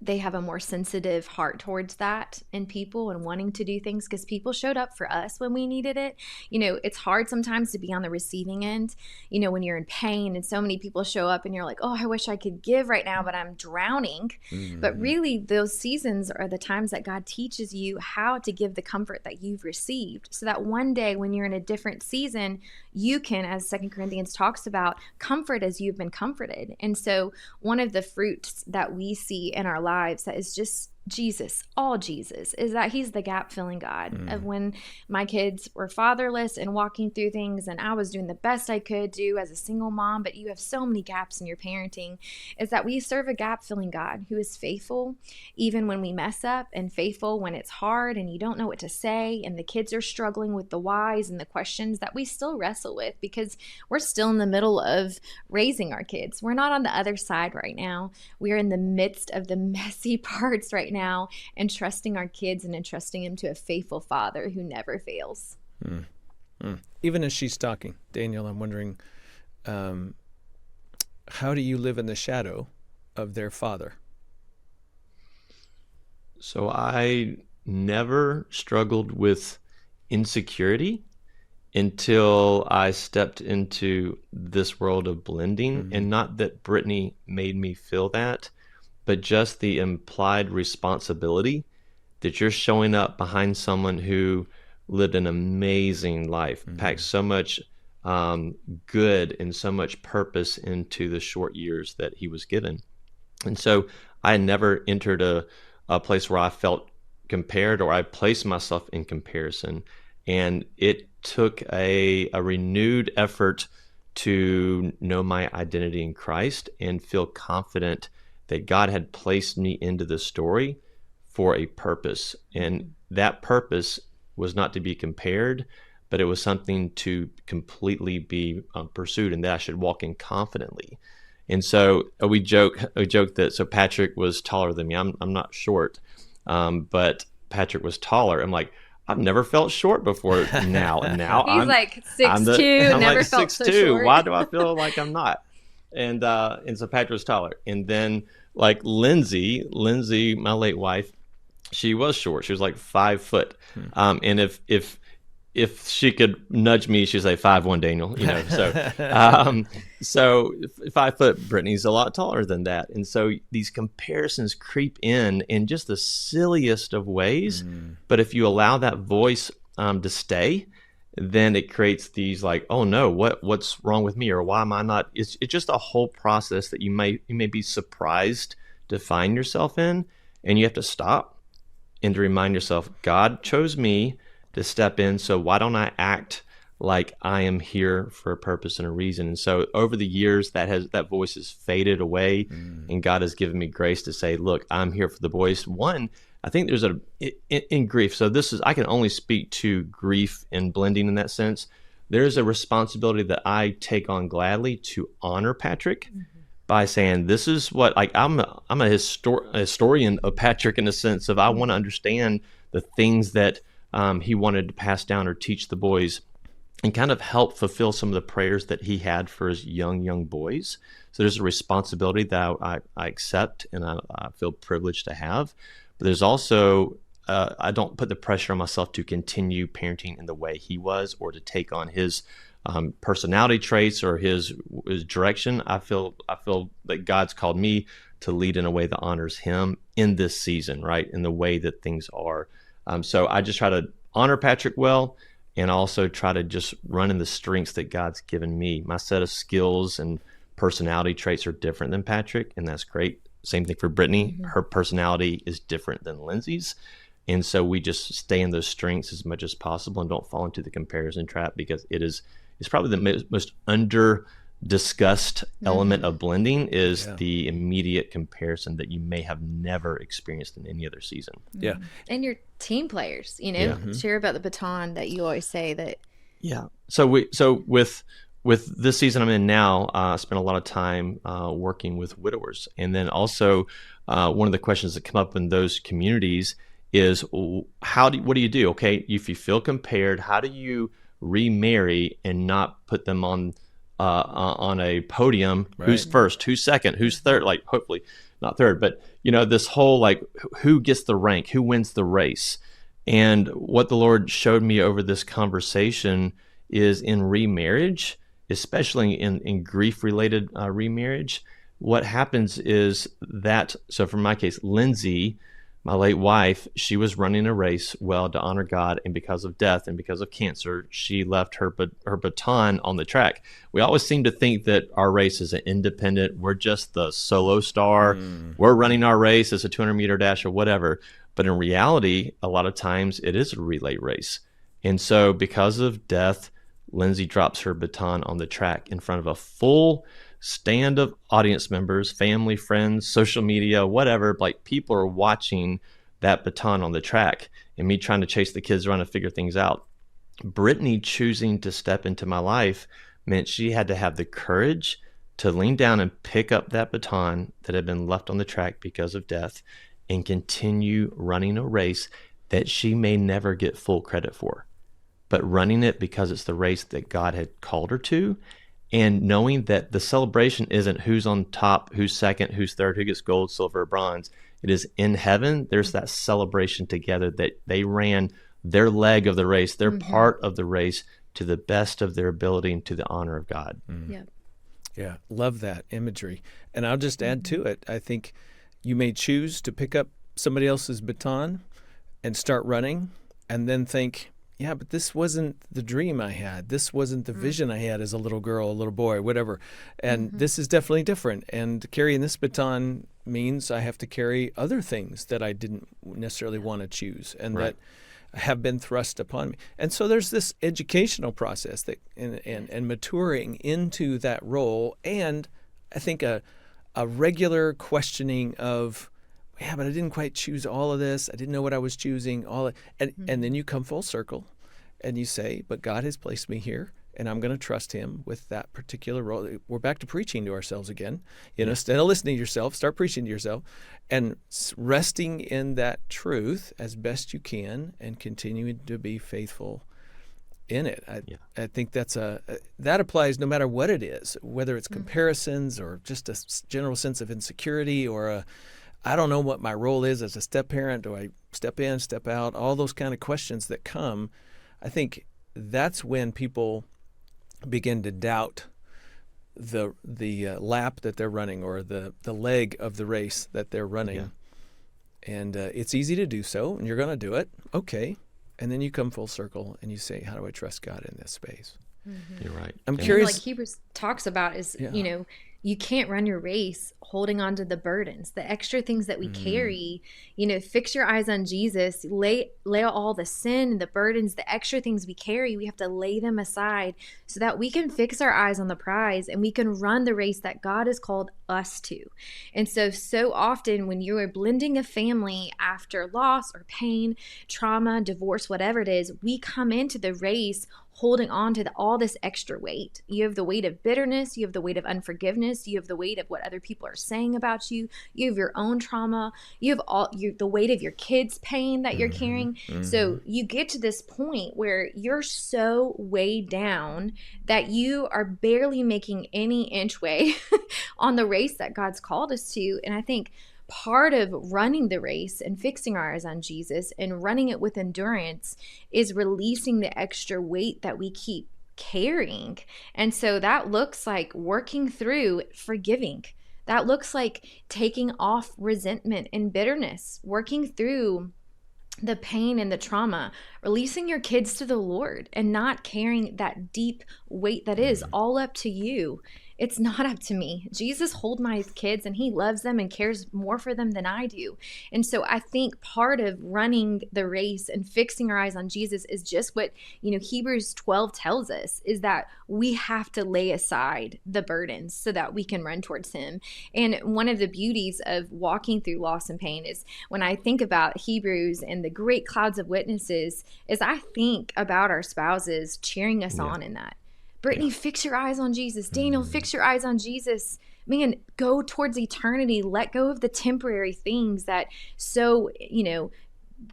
They have a more sensitive heart towards that in people and wanting to do things because people showed up for us when we needed it. You know, it's hard sometimes to be on the receiving end, you know, when you're in pain and so many people show up and you're like, oh, I wish I could give right now, but I'm drowning. But really those seasons are the times that God teaches you how to give the comfort that you've received, so that one day when you're in a different season, you can, as 2 Corinthians talks about, comfort as you've been comforted. And so one of the fruits that we see in our lives that is just Jesus, all Jesus, is that he's the gap filling God. Of when my kids were fatherless and walking through things and I was doing the best I could do as a single mom, but you have so many gaps in your parenting, is that we serve a gap filling God who is faithful even when we mess up, and faithful when it's hard and you don't know what to say and the kids are struggling with the whys and the questions that we still wrestle with because we're still in the middle of raising our kids. We're not on the other side right now. We're in the midst of the messy parts right now, and trusting our kids and entrusting them to a faithful father who never fails. Even as she's talking, Daniel, I'm wondering, how do you live in the shadow of their father? So I never struggled with insecurity until I stepped into this world of blending. And not that Brittany made me feel that, but just the implied responsibility that you're showing up behind someone who lived an amazing life, packed so much good and so much purpose into the short years that he was given. And so I never entered a place where I felt compared or I placed myself in comparison. And it took a renewed effort to know my identity in Christ and feel confident that God had placed me into the story for a purpose. And that purpose was not to be compared, but it was something to completely be pursued, and that I should walk in confidently. And so we joke that, so Patrick was taller than me. I'm not short, but Patrick was taller. I'm like, I've never felt short before now. And now He's like 6'2", I'm never like felt so 6'2". short. Why do I feel like I'm not? And so Patrick was taller. And then like Lindsay, my late wife, she was short. She was like 5 foot. And if she could nudge me, she'd say 5'1", Daniel. So 5 foot. Brittany's a lot taller than that, and so these comparisons creep in just the silliest of ways. But if you allow that voice to stay, then it creates these like, oh no, what's wrong with me, or why am I not? It's just a whole process that you may be surprised to find yourself in, and you have to stop and to remind yourself, God chose me to step in, so why don't I act like I am here for a purpose and a reason? And so over the years, that voice has faded away, and God has given me grace to say, look, I'm here for the boys. One, I think there's in grief. So I can only speak to grief and blending in that sense. There's a responsibility that I take on gladly to honor Patrick by saying, this is what, like, I'm a historian of Patrick in the sense of I want to understand the things that he wanted to pass down or teach the boys, and kind of help fulfill some of the prayers that he had for his young boys. So there's a responsibility that I accept, and I feel privileged to have. But there's also, I don't put the pressure on myself to continue parenting in the way he was, or to take on his personality traits or his direction. I feel that God's called me to lead in a way that honors him in this season, right? In the way that things are. So I just try to honor Patrick well, and also try to just run in the strengths that God's given me. My set of skills and personality traits are different than Patrick, and that's great. Same thing for Brittany. Her personality is different than Lindsay's. And so we just stay in those strengths as much as possible and don't fall into the comparison trap, because it's probably the most under-discussed element of blending is the immediate comparison that you may have never experienced in any other season. Yeah. And your team players, share about the baton that you always say that. Yeah. So with this season I'm in now, I spent a lot of time working with widowers. And then also one of the questions that come up in those communities is, what do you do? Okay, if you feel compared, how do you remarry and not put them on a podium? Right. Who's first? Who's second? Who's third? Like, hopefully not third, but this whole like, who gets the rank? Who wins the race? And what the Lord showed me over this conversation is in remarriage, especially in grief-related remarriage, what happens is that, so for my case, Lindsay, my late wife, she was running a race to honor God, and because of death and because of cancer, she left her baton on the track. We always seem to think that our race is an independent, we're just the solo star, we're running our race, it's a 200-meter dash or whatever. But in reality, a lot of times it is a relay race. And so because of death, Lindsay drops her baton on the track in front of a full stand of audience members, family, friends, social media, whatever. Like, people are watching that baton on the track, and me trying to chase the kids around and figure things out. Brittany choosing to step into my life meant she had to have the courage to lean down and pick up that baton that had been left on the track because of death, and continue running a race that she may never get full credit for, but running it because it's the race that God had called her to, and knowing that the celebration isn't who's on top, who's second, who's third, who gets gold, silver, or bronze. It is in heaven, there's that celebration together that they ran their leg of the race, their part of the race, to the best of their ability and to the honor of God. Yeah, love that imagery. And I'll just add to it, I think you may choose to pick up somebody else's baton and start running, and then think, yeah, but this wasn't the dream I had. This wasn't the vision I had as a little girl, a little boy, whatever. And this is definitely different. And carrying this baton means I have to carry other things that I didn't necessarily want to choose, and that have been thrust upon me. And so there's this educational process that and maturing into that role. And I think a regular questioning of, yeah, but I didn't quite choose all of this. I didn't know what I was choosing. And then you come full circle and you say, but God has placed me here, and I'm going to trust him with that particular role. We're back to preaching to ourselves again. Instead of listening to yourself, start preaching to yourself and resting in that truth as best you can and continuing to be faithful in it. I think that applies no matter what it is, whether it's comparisons or just a general sense of insecurity or I don't know what my role is as a step parent. Do I step in, step out? All those kind of questions that come. I think that's when people begin to doubt the lap that they're running or the leg of the race that they're running. And it's easy to do so, and you're going to do it. Okay. And then you come full circle and you say, how do I trust God in this space? You're right. I'm curious. Like Hebrews talks about is, you can't run your race holding on to the burdens, the extra things that we carry. Fix your eyes on Jesus, lay all the sin, the burdens, the extra things we carry. We have to lay them aside so that we can fix our eyes on the prize and we can run the race that God has called us to. And so often when you are blending a family after loss or pain, trauma, divorce, whatever it is, we come into the race holding on to all this extra weight. You have the weight of bitterness. You have the weight of unforgiveness. You have the weight of what other people are saying about you. You have your own trauma. You have the weight of your kids' pain that you're carrying. So you get to this point where you're so weighed down that you are barely making any inch way on the race that God's called us to. And I think part of running the race and fixing our eyes on Jesus and running it with endurance is releasing the extra weight that we keep carrying. And so that looks like working through forgiving. That looks like taking off resentment and bitterness, working through the pain and the trauma, releasing your kids to the Lord and not carrying that deep weight that is all up to you. It's not up to me. Jesus holds my kids and he loves them and cares more for them than I do. And so I think part of running the race and fixing our eyes on Jesus is just what, Hebrews 12 tells us, is that we have to lay aside the burdens so that we can run towards him. And one of the beauties of walking through loss and pain is when I think about Hebrews and the great clouds of witnesses, is I think about our spouses cheering us on in that. Brittany, fix your eyes on Jesus. Daniel, fix your eyes on Jesus. Man, go towards eternity. Let go of the temporary things that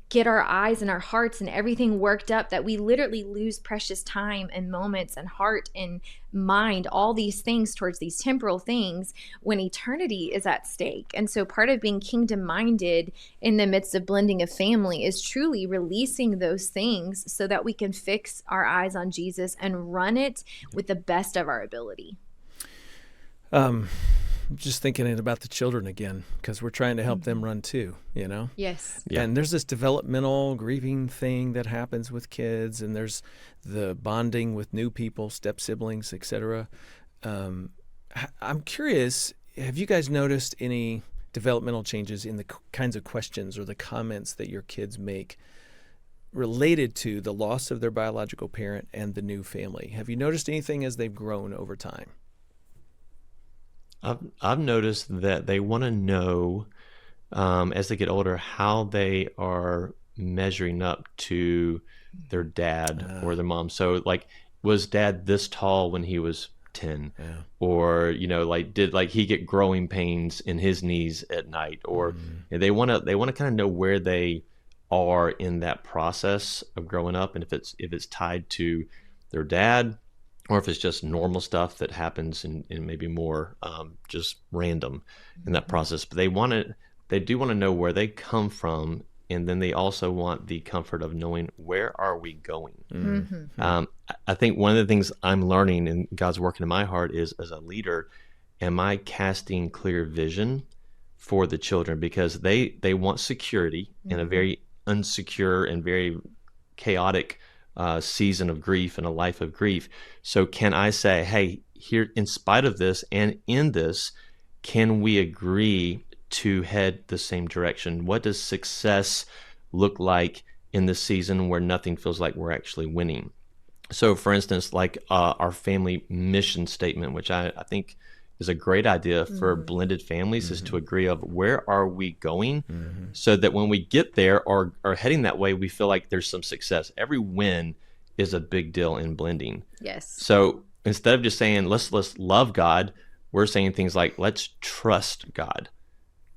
get our eyes and our hearts and everything worked up that we literally lose precious time and moments and heart and mind, all these things towards these temporal things when eternity is at stake. And so part of being kingdom minded in the midst of blending a family is truly releasing those things so that we can fix our eyes on Jesus and run it with the best of our ability. Just thinking about the children again, because we're trying to help them run too, Yes. Yeah. And there's this developmental grieving thing that happens with kids, and there's the bonding with new people, step siblings, etc. I'm curious, have you guys noticed any developmental changes in the kinds of questions or the comments that your kids make related to the loss of their biological parent and the new family? Have you noticed anything as they've grown over time? I've noticed that they want to know, as they get older, how they are measuring up to their dad or their mom. So, like, was dad this tall when he was 10? Yeah. Or, did he get growing pains in his knees at night? Or they want to kind of know where they are in that process of growing up, and if it's tied to their dad, or if it's just normal stuff that happens and maybe more just random in that process. But they do want to know where they come from, and then they also want the comfort of knowing, where are we going? I think one of the things I'm learning and God's working in my heart is, as a leader, am I casting clear vision for the children? Because they want security in a very unsecure and very chaotic season of grief and a life of grief. So can I say, hey, here, in spite of this and in this, can we agree to head the same direction? What does success look like in this season where nothing feels like we're actually winning? So for instance, like our family mission statement, which I think is a great idea for blended families, is to agree of where are we going, so that when we get there or are heading that way, we feel like there's some success. Every win is a big deal in blending. Yes. So instead of just saying, let's love God, we're saying things like, let's trust God.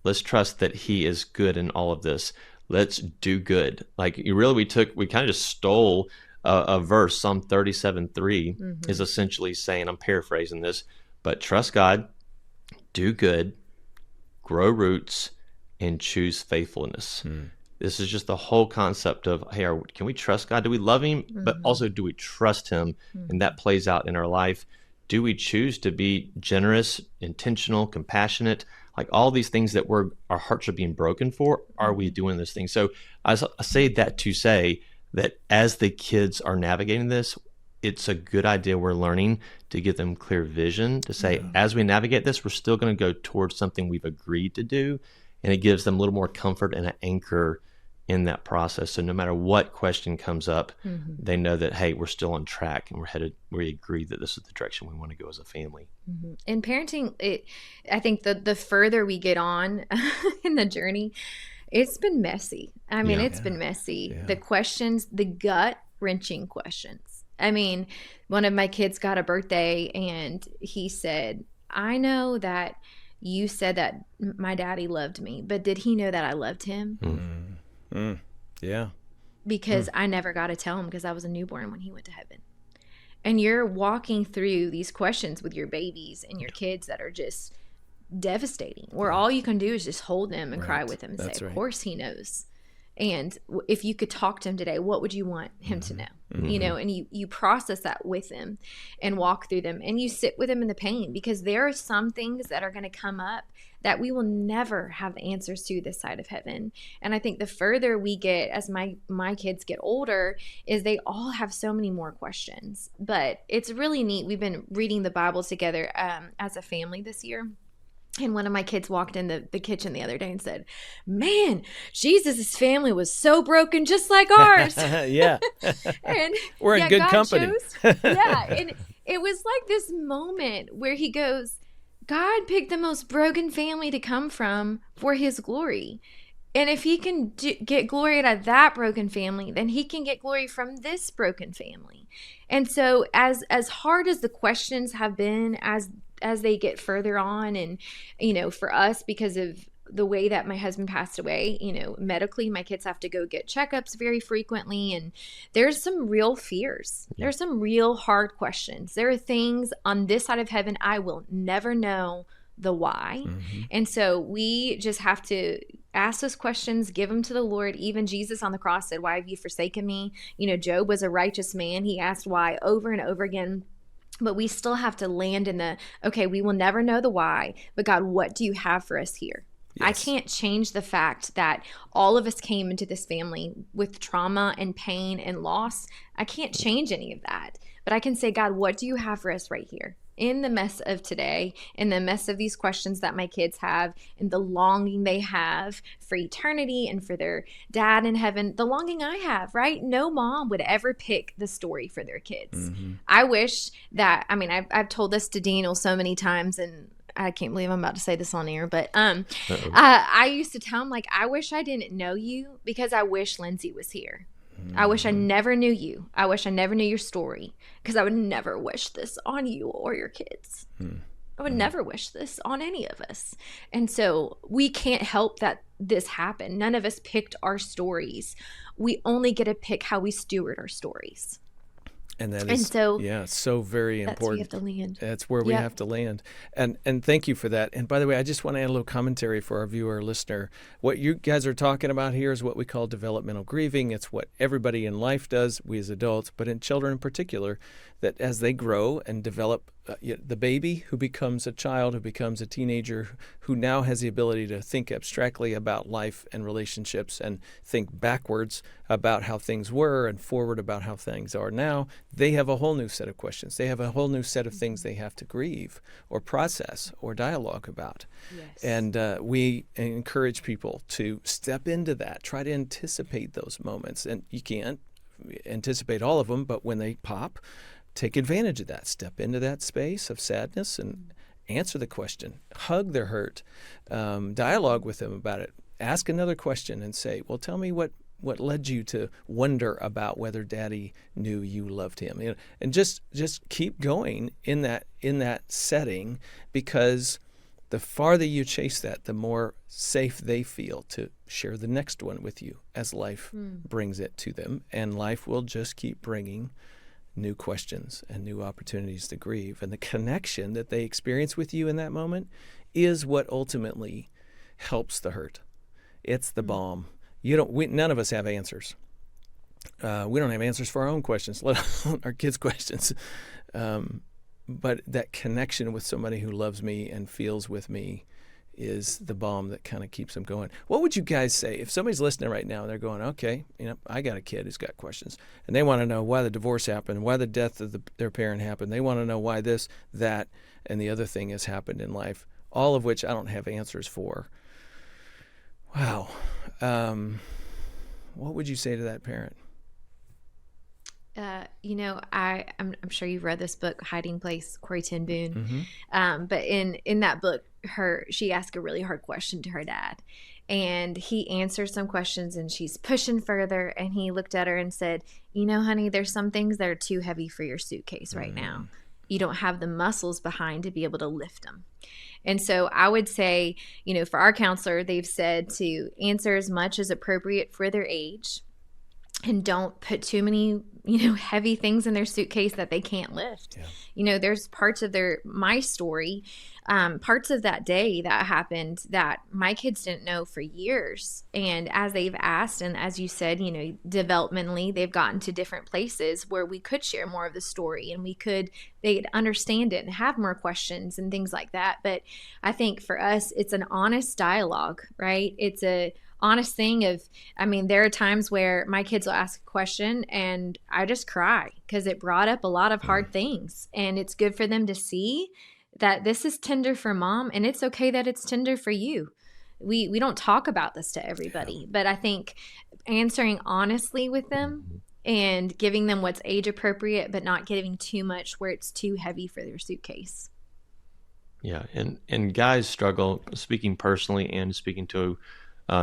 Let's trust that he is good in all of this. Let's do good. Like we kind of just stole a verse. Psalm 37:3 is essentially saying, I'm paraphrasing this, but trust God, do good, grow roots, and choose faithfulness. This is just the whole concept of, hey, can we trust God? Do we love him? But also, do we trust him? And that plays out in our life. Do we choose to be generous, intentional, compassionate? Like all these things that our hearts are being broken for, are we doing this thing? So I say that to say that as the kids are navigating this, it's a good idea we're learning to give them clear vision to say, as we navigate this, we're still going to go towards something we've agreed to do. And it gives them a little more comfort and an anchor in that process. So no matter what question comes up, they know that, hey, we're still on track and we agree that this is the direction we want to go as a family. In parenting, I think the further we get on in the journey, it's been messy. I mean, it's been messy. The questions, the gut-wrenching questions. I mean, one of my kids got a birthday and he said, I know that you said that my daddy loved me, but did he know that I loved him? Yeah. Because I never got to tell him because I was a newborn when he went to heaven. And you're walking through these questions with your babies and your kids that are just devastating, where all you can do is just hold them and cry with them and say, of course he knows. And if you could talk to him today, what would you want him to know? You know, and you process that with him and walk through them and you sit with him in the pain, because there are some things that are going to come up that we will never have the answers to this side of heaven. And I think the further we get, as my kids get older, is they all have so many more questions. But it's really neat. We've been reading the Bible together as a family this year. And one of my kids walked in the kitchen the other day and said, man, Jesus' family was so broken just like ours. Yeah. And we're in good God company. And it was like this moment where he goes, God picked the most broken family to come from for his glory. And if he can get glory out of that broken family, then he can get glory from this broken family. And so as hard as the questions have been as they get further on, and, you know, for us, because of the way that my husband passed away, you know, medically, my kids have to go get checkups very frequently. And there's some real fears. Yeah. There's some real hard questions. There are things on this side of heaven I will never know the why. And so we just have to ask those questions, give them to the Lord. Even Jesus on the cross said, why have you forsaken me? You know, Job was a righteous man. He asked why over and over again. But we still have to land in okay, we will never know the why, but God, what do you have for us here? Yes. I can't change the fact that all of us came into this family with trauma and pain and loss. I can't change any of that. But I can say, God, what do you have for us right here? In the mess of today, in the mess of these questions that my kids have, and the longing they have for eternity and for their dad in heaven, the longing I have, right? No mom would ever pick the story for their kids. I wish that, I mean, I've told this to Daniel so many times, and I can't believe I'm about to say this on air, but I used to tell him, like, I wish I didn't know you because I wish Lindsay was here. I wish I never knew you. I wish I never knew your story, because I would never wish this on you or your kids. I would never wish this on any of us. And so we can't help that this happened. None of us picked our stories. We only get to pick how we steward our stories. And that is, so very important. That's where we have to land. That's where we have to land. And thank you for that. And by the way, I just want to add a little commentary for our viewer or listener. What you guys are talking about here is what we call developmental grieving. It's what everybody in life does, we as adults, but in children in particular, that as they grow and develop, the baby who becomes a child, who becomes a teenager, who now has the ability to think abstractly about life and relationships and think backwards about how things were and forward about how things are now, they have a whole new set of questions. They have a whole new set of things they have to grieve or process or dialogue about. Yes. And we encourage people to step into that, try to anticipate those moments. And you can't anticipate all of them, but when they pop, take advantage of that. Step into that space of sadness and answer the question. Hug their hurt. Dialogue with them about it. Ask another question and say, well, tell me what what led you to wonder about whether Daddy knew you loved him? And just keep going in that setting, because the farther you chase that, the more safe they feel to share the next one with you as life brings it to them. And life will just keep bringing new questions and new opportunities to grieve. And the connection that they experience with you in that moment is what ultimately helps the hurt. It's the balm. None of us have answers. We don't have answers for our own questions, let alone our kids' questions. But that connection with somebody who loves me and feels with me is the balm that kind of keeps them going. What would you guys say if somebody's listening right now and they're going, okay, I got a kid who's got questions, and they want to know why the divorce happened, why the death of their parent happened. They want to know why this, that, and the other thing has happened in life, all of which I don't have answers for. Wow. What would you say to that parent? I'm sure you've read this book, Hiding Place, Corrie ten Boom. Mm-hmm. But in that book, she asked a really hard question to her dad, and he answered some questions, and she's pushing further, and he looked at her and said, honey, there's some things that are too heavy for your suitcase right now. You don't have the muscles behind to be able to lift them. And so I would say, for our counselor, they've said to answer as much as appropriate for their age, and don't put too many, heavy things in their suitcase that they can't lift. Yeah. There's parts of my story, parts of that day that happened that my kids didn't know for years. And as they've asked, and as you said, developmentally, they've gotten to different places where we could share more of the story, and they'd understand it and have more questions and things like that. But I think for us, it's an honest dialogue, right? It's a honest thing there are times where my kids will ask a question and I just cry because it brought up a lot of hard things, and it's good for them to see that this is tender for Mom, and it's okay that it's tender for you. We don't talk about this to everybody, but I think answering honestly with them and giving them what's age appropriate, but not giving too much where it's too heavy for their suitcase. Yeah. And guys struggle, speaking personally and speaking to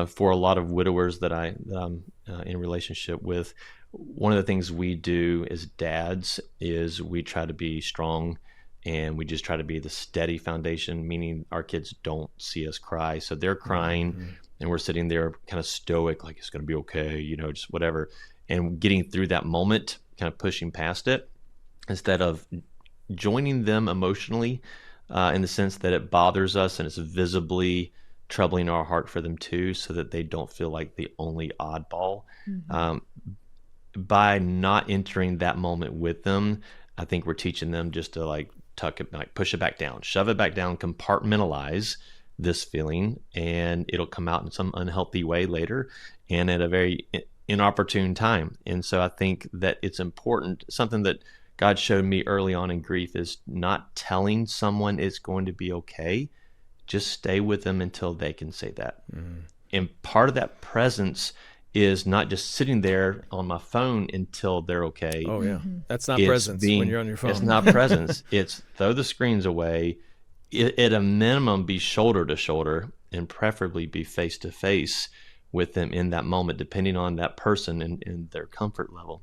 for a lot of widowers that I'm in relationship with. One of the things we do as dads is we try to be strong, and we just try to be the steady foundation, meaning our kids don't see us cry. So they're crying and we're sitting there kind of stoic, like it's going to be okay, just whatever. And getting through that moment, kind of pushing past it, instead of joining them emotionally in the sense that it bothers us and it's visibly troubling our heart for them too, so that they don't feel like the only oddball. By not entering that moment with them, I think we're teaching them just to tuck it, push it back down, shove it back down, compartmentalize this feeling, and it'll come out in some unhealthy way later and at a very inopportune time. And so I think that it's important. Something that God showed me early on in grief is not telling someone it's going to be okay. Just stay with them until they can say that. And part of that presence is not just sitting there on my phone until they're okay. Oh, yeah. That's not presence when you're on your phone. It's not presence. It's throw the screens away. At a minimum, be shoulder to shoulder, and preferably be face to face with them in that moment, depending on that person and their comfort level.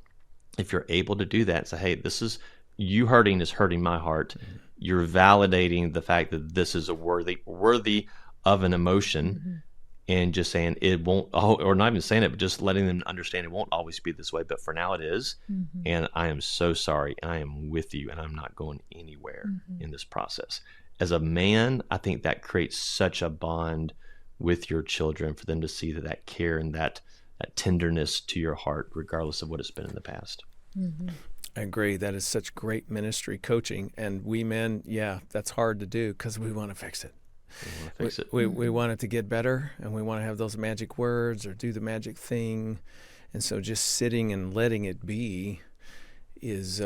If you're able to do that, say, hey, this is you hurting is hurting my heart. You're validating the fact that this is a worthy of an emotion, and just saying it won't, or not even saying it, but just letting them understand it won't always be this way, but for now it is. And I am so sorry, and I am with you, and I'm not going anywhere in this process. As a man, I think that creates such a bond with your children, for them to see that care and that tenderness to your heart, regardless of what it's been in the past. I agree. That is such great ministry coaching. And we men, that's hard to do because we want to fix it. We want it to get better, and we want to have those magic words or do the magic thing. And so just sitting and letting it be is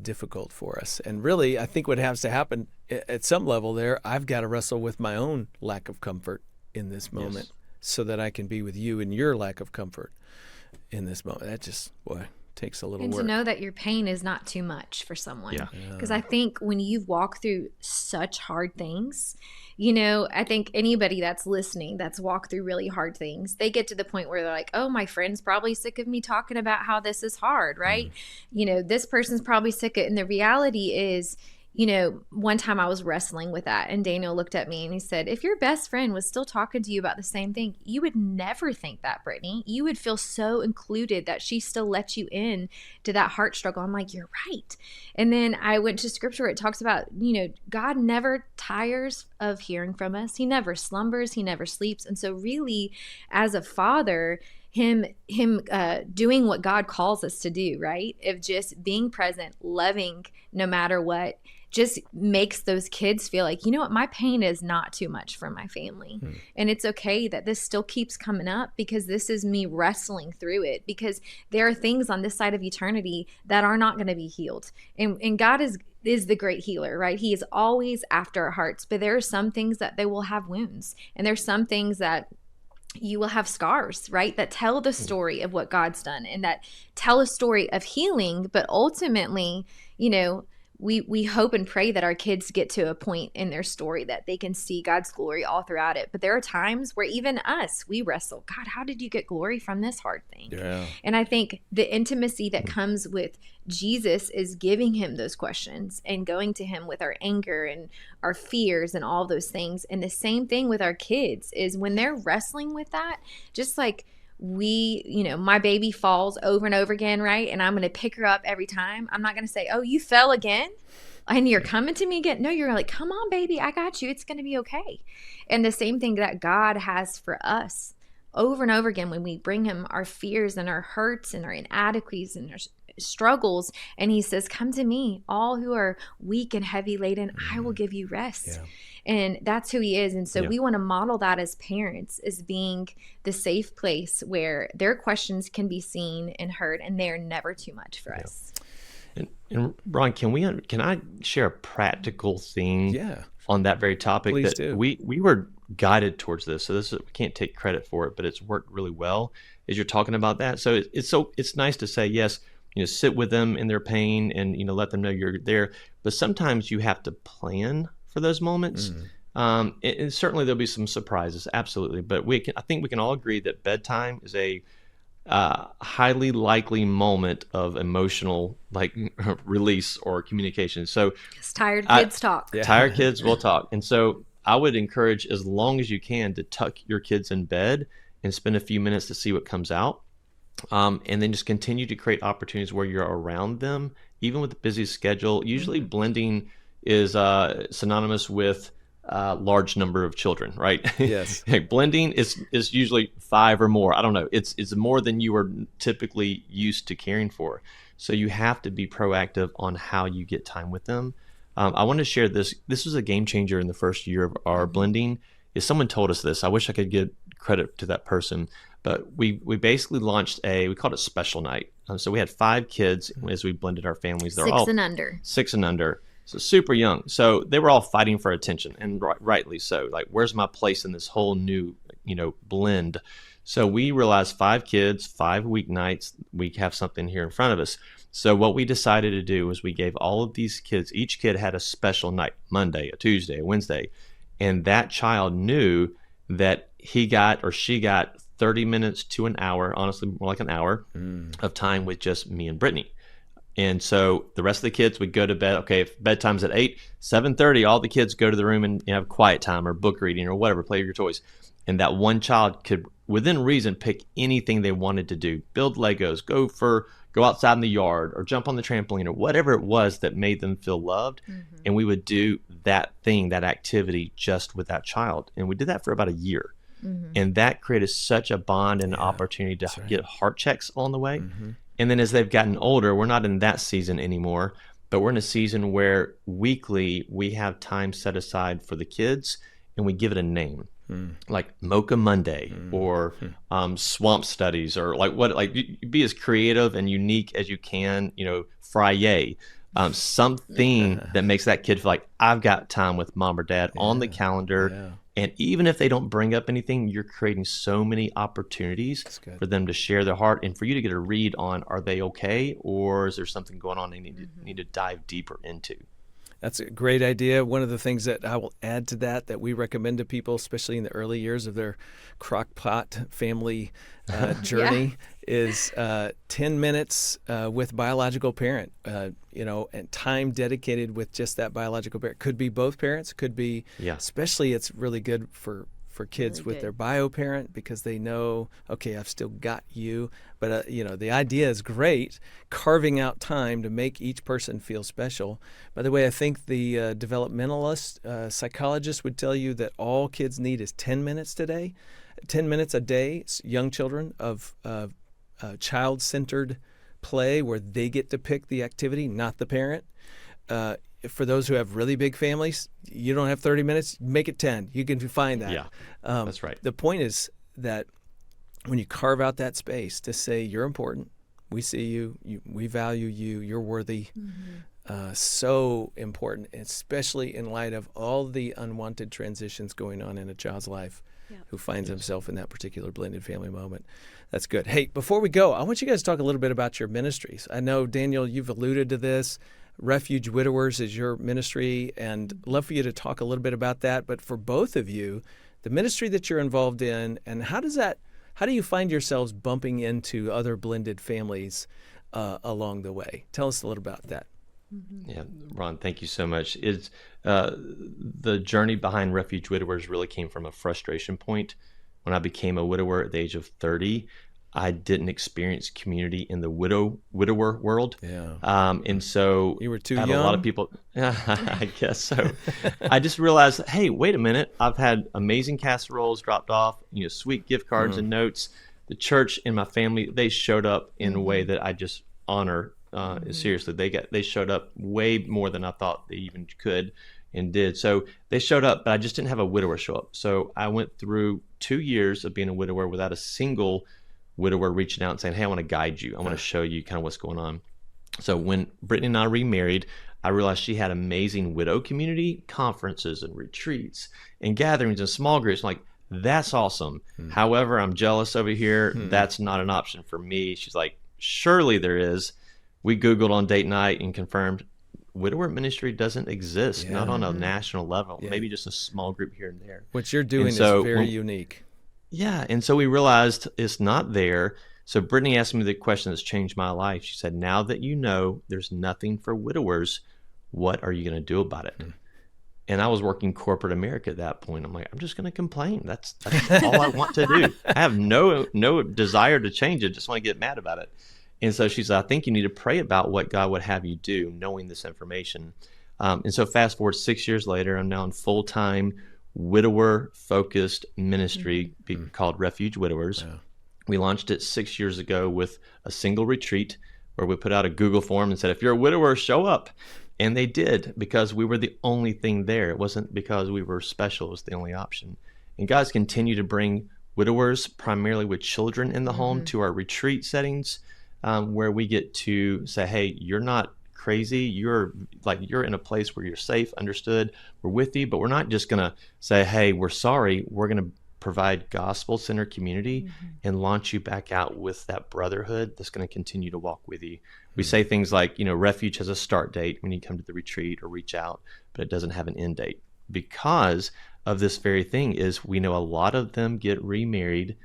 difficult for us. And really, I think what has to happen at some level there, I've got to wrestle with my own lack of comfort in this moment, so that I can be with you in your lack of comfort in this moment. That just, takes a little And work. to know that your pain is not too much for someone. Yeah. Because I think when you've walked through such hard things, I think anybody that's listening that's walked through really hard things, they get to the point where they're like, oh, my friend's probably sick of me talking about how this is hard, right? This person's probably sick of it. And the reality is, one time I was wrestling with that, and Daniel looked at me and he said, if your best friend was still talking to you about the same thing, you would never think that, Brittany. You would feel so included that she still let you in to that heart struggle. I'm like, you're right. And then I went to scripture. It talks about, God never tires of hearing from us. He never slumbers. He never sleeps. And so really, as a father, him doing what God calls us to do, right? Of just being present, loving no matter what, just makes those kids feel like, my pain is not too much for my family. And it's okay that this still keeps coming up, because this is me wrestling through it, because there are things on this side of eternity that are not going to be healed. And God is the great healer, right? He is always after our hearts, but there are some things that they will have wounds, and there's some things that you will have scars, right? That tell the story of what God's done, and that tell a story of healing. But ultimately, we hope and pray that our kids get to a point in their story that they can see God's glory all throughout it. But there are times where even us, we wrestle. God, how did you get glory from this hard thing? Yeah. And I think the intimacy that comes with Jesus is giving him those questions and going to him with our anger and our fears and all those things. And the same thing with our kids is when they're wrestling with that, just like my baby falls over and over again, right? And I'm going to pick her up every time. I'm not going to say, oh, you fell again and you're coming to me again. No, you're like, come on, baby, I got you. It's going to be okay. And the same thing that God has for us over and over again when we bring him our fears and our hurts and our inadequacies and our struggles, and he says, come to me, all who are weak and heavy laden, I will give you rest. Yeah. And that's who he is. And so we want to model that as parents, as being the safe place where their questions can be seen and heard, and they're never too much for us. And Ron, can I share a practical thing on that very topic? Please that do. We were guided towards this, so we can't take credit for it, but it's worked really well as you're talking about that. So it's nice to say, yes, sit with them in their pain and let them know you're there, but sometimes you have to plan for those moments. And certainly there'll be some surprises, absolutely. But I think we can all agree that bedtime is a highly likely moment of emotional release or communication. So tired kids talk. Yeah. Tired kids will talk. And so I would encourage, as long as you can, to tuck your kids in bed and spend a few minutes to see what comes out. And then just continue to create opportunities where you're around them, even with a busy schedule. Usually blending is synonymous with large number of children, right? Yes. Blending is usually 5 or more. I don't know. It's more than you are typically used to caring for. So you have to be proactive on how you get time with them. I want to share this. This was a game changer in the first year of our blending. If someone told us this, I wish I could give credit to that person. But we basically launched we called it Special Night. So we had 5 kids as we blended our families. They're 6 and under. 6 and under. So super young. So they were all fighting for attention, and rightly so. Like, where's my place in this whole new, blend? So we realized 5 kids, 5 weeknights, we have something here in front of us. So what we decided to do was we gave all of these kids, each kid had a special night, Monday, a Tuesday, a Wednesday. And that child knew that he got or she got 30 minutes to an hour, honestly more like an hour of time with just me and Brittany. And so the rest of the kids would go to bed. Okay, if bedtime's at 8, 7:30, all the kids go to the room and have quiet time or book reading or whatever, play with your toys. And that one child could, within reason, pick anything they wanted to do. Build Legos, go outside in the yard, or jump on the trampoline, or whatever it was that made them feel loved. And we would do that thing, that activity, just with that child. And we did that for about a year. And that created such a bond and an opportunity to get heart checks along the way. And then as they've gotten older, we're not in that season anymore, but we're in a season where weekly we have time set aside for the kids, and we give it a name, like Mocha Monday or Swamp Studies, or be as creative and unique as you can, Friday. Something that makes that kid feel like, I've got time with mom or dad on the calendar. And even if they don't bring up anything, you're creating so many opportunities for them to share their heart and for you to get a read on, are they okay? Or is there something going on they need to dive deeper into? That's a great idea. One of the things that I will add to that we recommend to people, especially in the early years of their crock-pot family journey, is 10 minutes with biological parent, and time dedicated with just that biological parent. Could be both parents, could be, especially it's really good for kids Really with good. their bio parent, because they know, okay, I've still got you. But, the idea is great, carving out time to make each person feel special. By the way, I think the developmentalist psychologist would tell you that all kids need is 10 minutes today, 10 minutes a day, young children, of child-centered play where they get to pick the activity, not the parent. For those who have really big families, you don't have 30 minutes, make it 10. You can find that. Yeah, that's right. The point is that when you carve out that space to say, you're important, we see you, we value you, you're worthy, so important, especially in light of all the unwanted transitions going on in a child's life who finds himself in that particular blended family moment. That's good. Hey, before we go, I want you guys to talk a little bit about your ministries. I know, Daniel, you've alluded to this. Refuge Widowers is your ministry, and I'd love for you to talk a little bit about that. But for both of you, the ministry that you're involved in, and how do you find yourselves bumping into other blended families along the way? Tell us a little about that. Yeah, Ron, thank you so much. The journey behind Refuge Widowers really came from a frustration point. When I became a widower at the age of 30, I didn't experience community in the widower world. Yeah. And so You were too I had young? a lot of people, I guess so. I just realized, hey, wait a minute. I've had amazing casseroles dropped off, sweet gift cards and notes. The church and my family, they showed up in a way that I just honor. Seriously, they showed up way more than I thought they even could and did. So they showed up, but I just didn't have a widower show up. So I went through 2 years of being a widower without a single widower reaching out and saying, hey, I want to guide you. I want to show you kind of what's going on. So when Brittany and I remarried, I realized she had amazing widow community conferences and retreats and gatherings and small groups. I'm like, that's awesome. However, I'm jealous over here. That's not an option for me. She's like, surely there is. We Googled on date night and confirmed widower ministry doesn't exist, not on a national level, maybe just a small group here and there. What you're doing is very unique. Yeah, and so we realized it's not there. So Brittany asked me the question that's changed my life. She said, now that you know there's nothing for widowers, what are you going to do about it? And I was working corporate America at that point. I'm like, I'm just going to complain. That's all I want to do. I have no desire to change it. Just want to get mad about it. And so she said, I think you need to pray about what God would have you do, knowing this information. And so fast forward 6 years later, I'm now in full-time widower-focused ministry called Refuge Widowers. Wow. We launched it 6 years ago with a single retreat where we put out a Google form and said, if you're a widower, show up. And they did, because we were the only thing there. It wasn't because we were special. It was the only option. And God's continue to bring widowers, primarily with children in the home, to our retreat settings, where we get to say, hey, you're not crazy. You're in a place where you're safe, understood. We're with you, but we're not just going to say, hey, we're sorry. We're going to provide gospel-centered community and launch you back out with that brotherhood that's going to continue to walk with you. We say things like, Refuge has a start date when you come to the retreat or reach out, but it doesn't have an end date. Because of this very thing is we know a lot of them get remarried,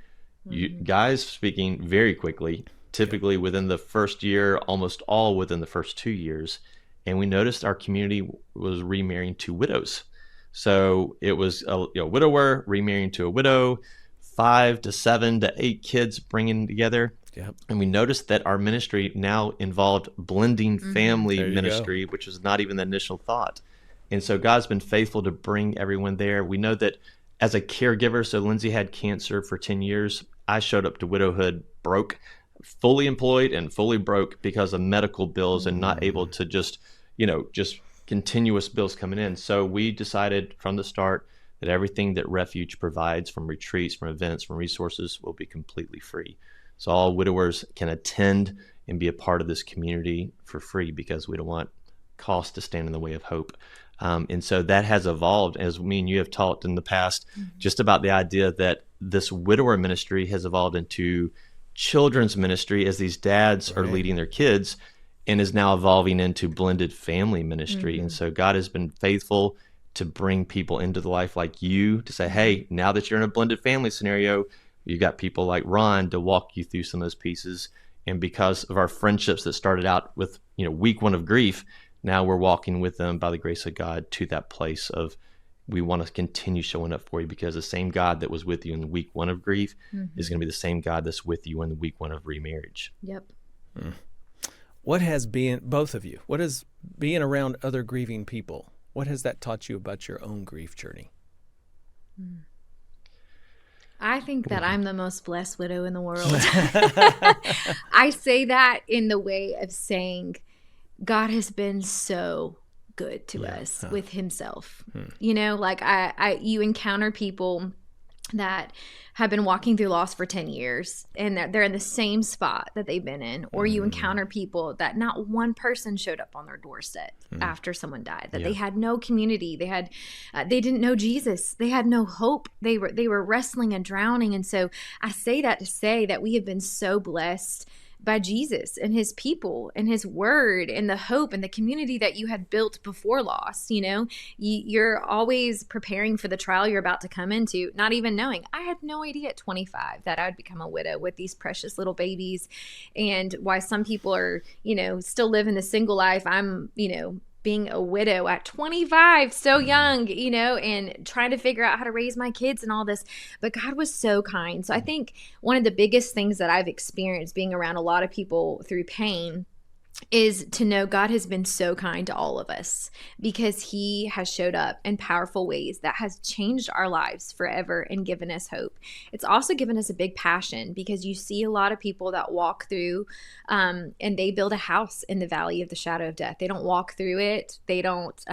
guys speaking very quickly, typically within the first year, almost all within the first 2 years. And we noticed our community was remarrying to widows. So it was a widower remarrying to a widow, 5 to 7 to 8 kids bringing together. Yep. And we noticed that our ministry now involved blending family ministry, which was not even the initial thought. And so God's been faithful to bring everyone there. We know that as a caregiver, so Lindsay had cancer for 10 years. I showed up to widowhood broke, fully employed and fully broke because of medical bills and not able to just continuous bills coming in. So we decided from the start that everything that Refuge provides, from retreats, from events, from resources, will be completely free. So all widowers can attend and be a part of this community for free, because we don't want cost to stand in the way of hope. And so that has evolved, as me and you have talked in the past, just about the idea that this widower ministry has evolved into children's ministry as these dads are leading their kids, and is now evolving into blended family ministry. And so God has been faithful to bring people into the life like you to say, hey, now that you're in a blended family scenario, you've got people like Ron to walk you through some of those pieces. And because of our friendships that started out with, week one of grief, now we're walking with them by the grace of God to that place of, we want to continue showing up for you, because the same God that was with you in week one of grief is going to be the same God that's with you in the week one of remarriage. Yep. What has both of you, what has being around other grieving people, what has that taught you about your own grief journey? I think that I'm the most blessed widow in the world. I say that in the way of saying God has been so good to us with himself. Like you encounter people that have been walking through loss for 10 years and they're in the same spot that they've been in, or you encounter people that not one person showed up on their doorstep after someone died, that they had no community, they didn't know Jesus, they had no hope, they were wrestling and drowning. And so I say that to say that we have been so blessed by Jesus and his people and his word and the hope and the community that you had built before loss. You're always preparing for the trial you're about to come into, not even knowing. I had no idea at 25 that I'd become a widow with these precious little babies, and why some people are, still living the single life. I'm, being a widow at 25, so young, and trying to figure out how to raise my kids and all this. But God was so kind. So I think one of the biggest things that I've experienced being around a lot of people through pain is to know God has been so kind to all of us, because he has showed up in powerful ways that has changed our lives forever and given us hope. It's also given us a big passion, because you see a lot of people that walk through and they build a house in the valley of the shadow of death. They don't walk through it. They don't.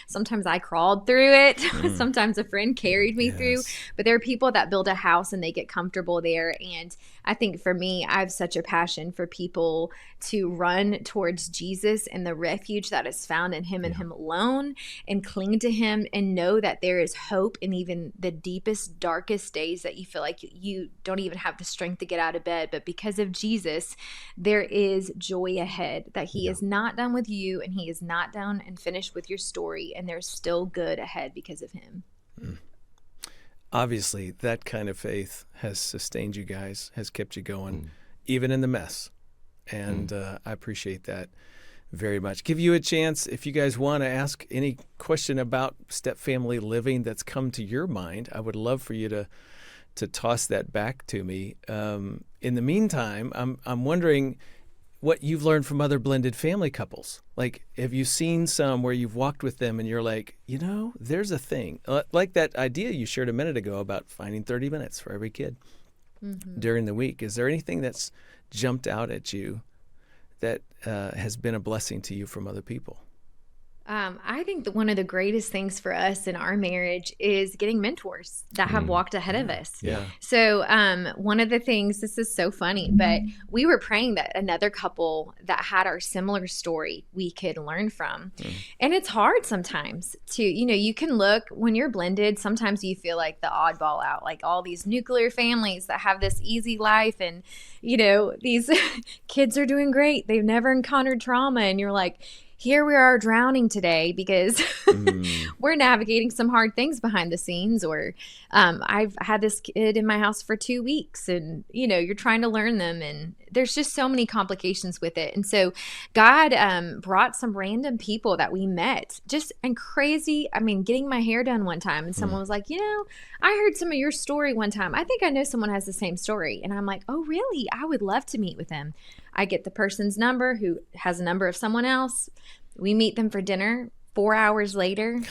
Sometimes I crawled through it. Sometimes a friend carried me through. But there are people that build a house and they get comfortable there. And I think for me, I have such a passion for people to run towards Jesus and the refuge that is found in him and him alone, and cling to him and know that there is hope in even the deepest, darkest days that you feel like you don't even have the strength to get out of bed. But because of Jesus, there is joy ahead, that he is not done with you and he is not done and finished with your story, and there's still good ahead because of him. Obviously, that kind of faith has sustained you guys, has kept you going, even in the mess. And I appreciate that very much. Give you a chance, if you guys want to ask any question about step family living that's come to your mind, I would love for you to toss that back to me. In the meantime, I'm wondering what you've learned from other blended family couples. Like, have you seen some where you've walked with them and you're like, there's a thing, like that idea you shared a minute ago about finding 30 minutes for every kid during the week. Is there anything that's jumped out at you that has been a blessing to you from other people? I think that one of the greatest things for us in our marriage is getting mentors that have walked ahead of us. Yeah. So one of the things, this is so funny, but we were praying that another couple that had our similar story we could learn from. And it's hard sometimes to, you can look, when you're blended, sometimes you feel like the oddball out, like all these nuclear families that have this easy life, and, these kids are doing great. They've never encountered trauma. And you're like, here we are drowning today because we're navigating some hard things behind the scenes. Or I've had this kid in my house for 2 weeks, and, you're trying to learn them, and there's just so many complications with it. And so God brought some random people that we met, just and crazy. I mean, getting my hair done one time, and someone was like, I heard some of your story one time. I think I know someone has the same story. And I'm like, oh, really? I would love to meet with them. I get the person's number who has a number of someone else. We meet them for dinner. 4 hours later,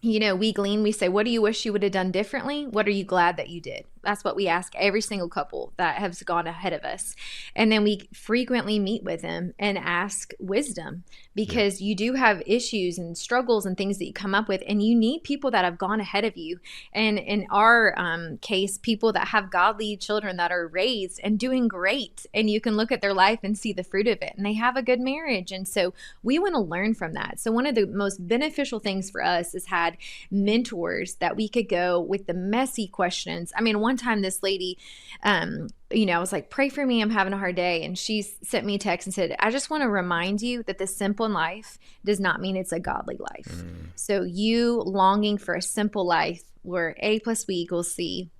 we glean, we say, what do you wish you would have done differently? What are you glad that you did? That's what we ask every single couple that has gone ahead of us. And then we frequently meet with them and ask wisdom, because you do have issues and struggles and things that you come up with, and you need people that have gone ahead of you. And in our case, people that have godly children that are raised and doing great, and you can look at their life and see the fruit of it, and they have a good marriage. And so we want to learn from that. So one of the most beneficial things for us is had mentors that we could go with the messy questions. I mean, one time this lady, I was like, pray for me, I'm having a hard day. And she sent me a text and said, I just want to remind you that the simple life does not mean it's a godly life. So you longing for a simple life where A plus B equals C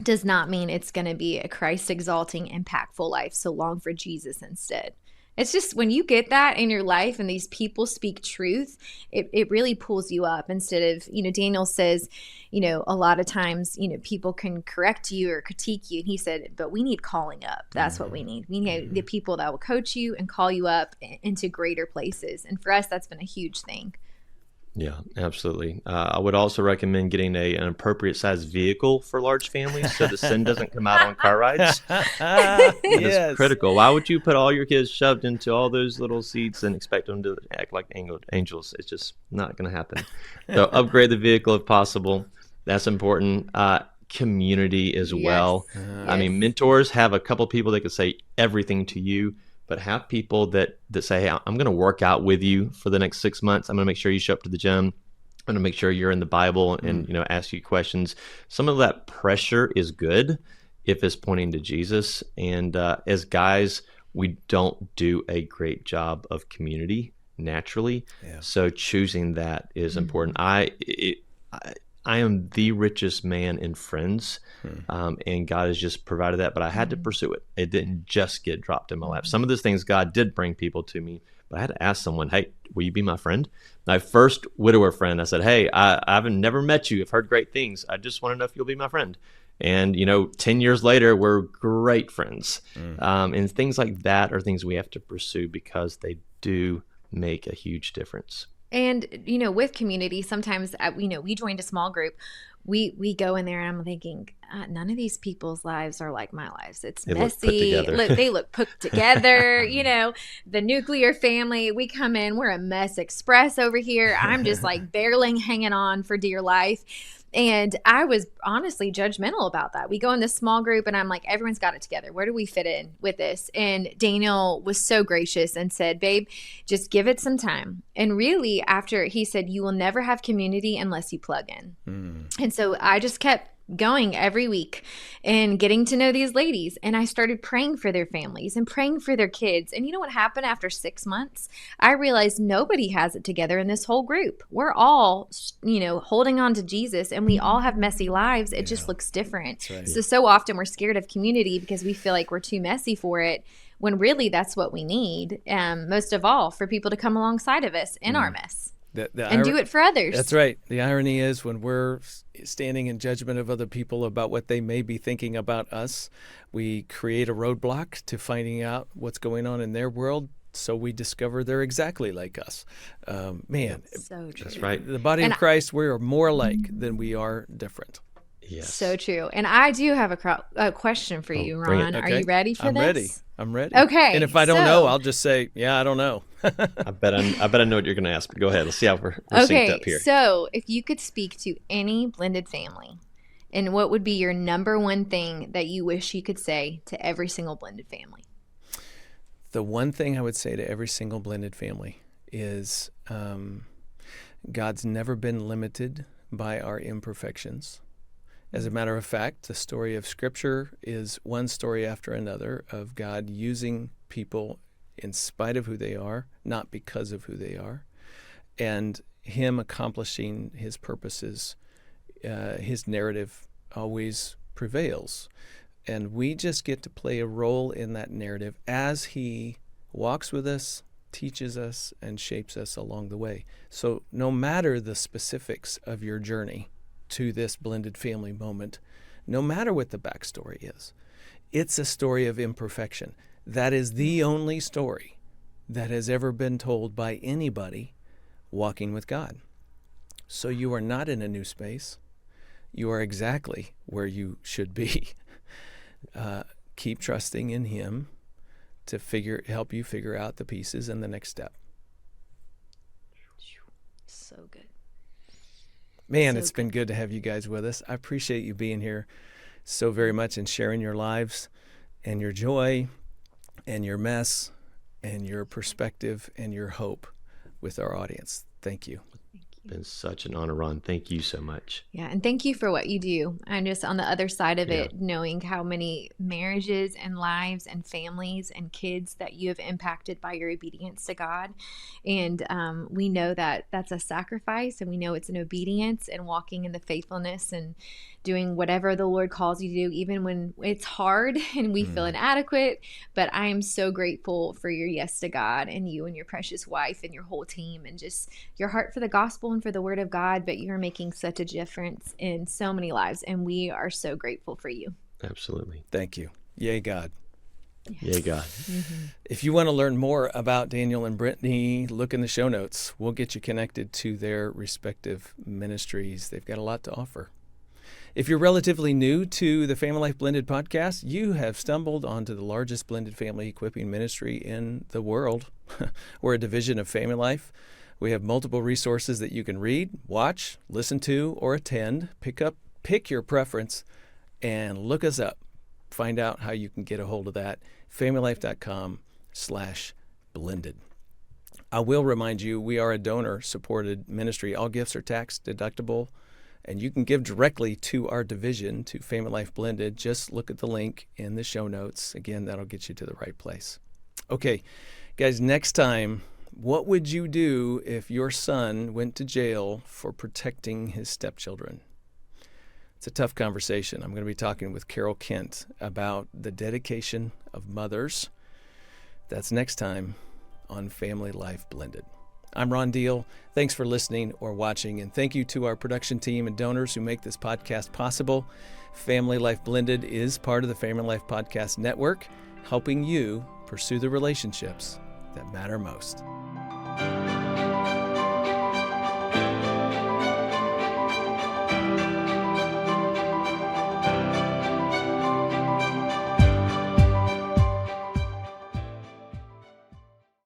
does not mean it's going to be a Christ exalting, impactful life. So long for Jesus instead. It's just when you get that in your life and these people speak truth, it really pulls you up instead of, Daniel says, a lot of times, people can correct you or critique you. And he said, but we need calling up. That's what we need. We need the people that will coach you and call you up into greater places. And for us, that's been a huge thing. Yeah, absolutely. I would also recommend getting an appropriate size vehicle for large families so the sin doesn't come out on car rides. It's critical. Why would you put all your kids shoved into all those little seats and expect them to act like angels? It's just not going to happen. So upgrade the vehicle if possible. That's important. Community as well. I mean, mentors have a couple people that can say everything to you, but have people that say, hey, I'm going to work out with you for the next 6 months. I'm going to make sure you show up to the gym. I'm going to make sure you're in the Bible and, ask you questions. Some of that pressure is good if it's pointing to Jesus. And as guys, we don't do a great job of community naturally. Yeah. So choosing that is important. I am the richest man in friends, and God has just provided that, but I had to pursue it. It didn't just get dropped in my lap. Some of those things God did bring people to me, but I had to ask someone, hey, will you be my friend? My first widower friend, I said, hey, I've never met you. I've heard great things. I just want to know if you'll be my friend. And, 10 years later, we're great friends. And things like that are things we have to pursue because they do make a huge difference. And, with community, sometimes, we joined a small group. We go in there and I'm thinking, none of these people's lives are like my lives. It's messy. They look put together, the nuclear family. We come in, we're a mess express over here. I'm just like barely hanging on for dear life. And I was honestly judgmental about that. We go in this small group and I'm like, everyone's got it together. Where do we fit in with this? And Daniel was so gracious and said, babe, just give it some time. And really after he said, you will never have community unless you plug in. And so I just kept going every week and getting to know these ladies. And I started praying for their families and praying for their kids. And you know what happened after 6 months? I realized nobody has it together in this whole group. We're all, holding on to Jesus, and we all have messy lives. It just looks different. Right. So often we're scared of community because we feel like we're too messy for it, when really that's what we need. Most of all, for people to come alongside of us in our mess. And do it for others. That's right. The irony is when we're standing in judgment of other people about what they may be thinking about us, we create a roadblock to finding out what's going on in their world, so we discover they're exactly like us. Man, so true. That's right. The body of Christ, we are more alike than we are different. Yes. So true. And I do have a question for you, Ron. Okay. Are you ready for this? I'm ready. Okay. And if I don't know, I'll just say, I don't know. I bet I know what you're going to ask, but go ahead. Let's see how we're synced up here. So if you could speak to any blended family, and what would be your number one thing that you wish you could say to every single blended family? The one thing I would say to every single blended family is God's never been limited by our imperfections. As a matter of fact, the story of Scripture is one story after another of God using people in spite of who they are, not because of who they are, and Him accomplishing His purposes. His narrative always prevails, and we just get to play a role in that narrative as He walks with us, teaches us, and shapes us along the way. So no matter the specifics of your journey to this blended family moment, no matter what the backstory is, it's a story of imperfection. That is the only story that has ever been told by anybody walking with God. So you are not in a new space. you are exactly where you should be. Keep trusting in Him to help you figure out the pieces and the next step. So good. Man, So it's been good to have you guys with us. I appreciate you being here so very much and sharing your lives and your joy and your mess and your perspective and your hope with our audience. Thank you. Been such an honor, Ron. Thank you so much. Yeah, and thank you for what you do. I'm just on the other side of it, knowing how many marriages and lives and families and kids that you have impacted by your obedience to God. And we know that that's a sacrifice, and we know it's an obedience and walking in the faithfulness and doing whatever the Lord calls you to do, even when it's hard and we feel inadequate. But I am so grateful for your yes to God and you and your precious wife and your whole team and just your heart for the gospel and for the word of God. But you're making such a difference in so many lives, and we are so grateful for you. Absolutely. Thank you. Yay, God. Yay, God. If you want to learn more about Daniel and Brittany, look in the show notes. We'll get you connected to their respective ministries. They've got a lot to offer. If you're relatively new to the FamilyLife Blended podcast, you have stumbled onto the largest blended family equipping ministry in the world. We're a division of FamilyLife. We have multiple resources that you can read, watch, listen to, or attend. Pick your preference and look us up. Find out how you can get a hold of that. FamilyLife.com/blended. I will remind you, we are a donor-supported ministry. All gifts are tax deductible, and you can give directly to our division, to FamilyLife Blended. Just look at the link in the show notes. Again, that'll get you to the right place. Okay, guys, next time, what would you do if your son went to jail for protecting his stepchildren? It's a tough conversation. I'm going to be talking with Carol Kent about the dedication of mothers. That's next time on FamilyLife Blended. I'm Ron Deal. Thanks for listening or watching, and thank you to our production team and donors who make this podcast possible. FamilyLife Blended is part of the FamilyLife Podcast Network, helping you pursue the relationships that matter most.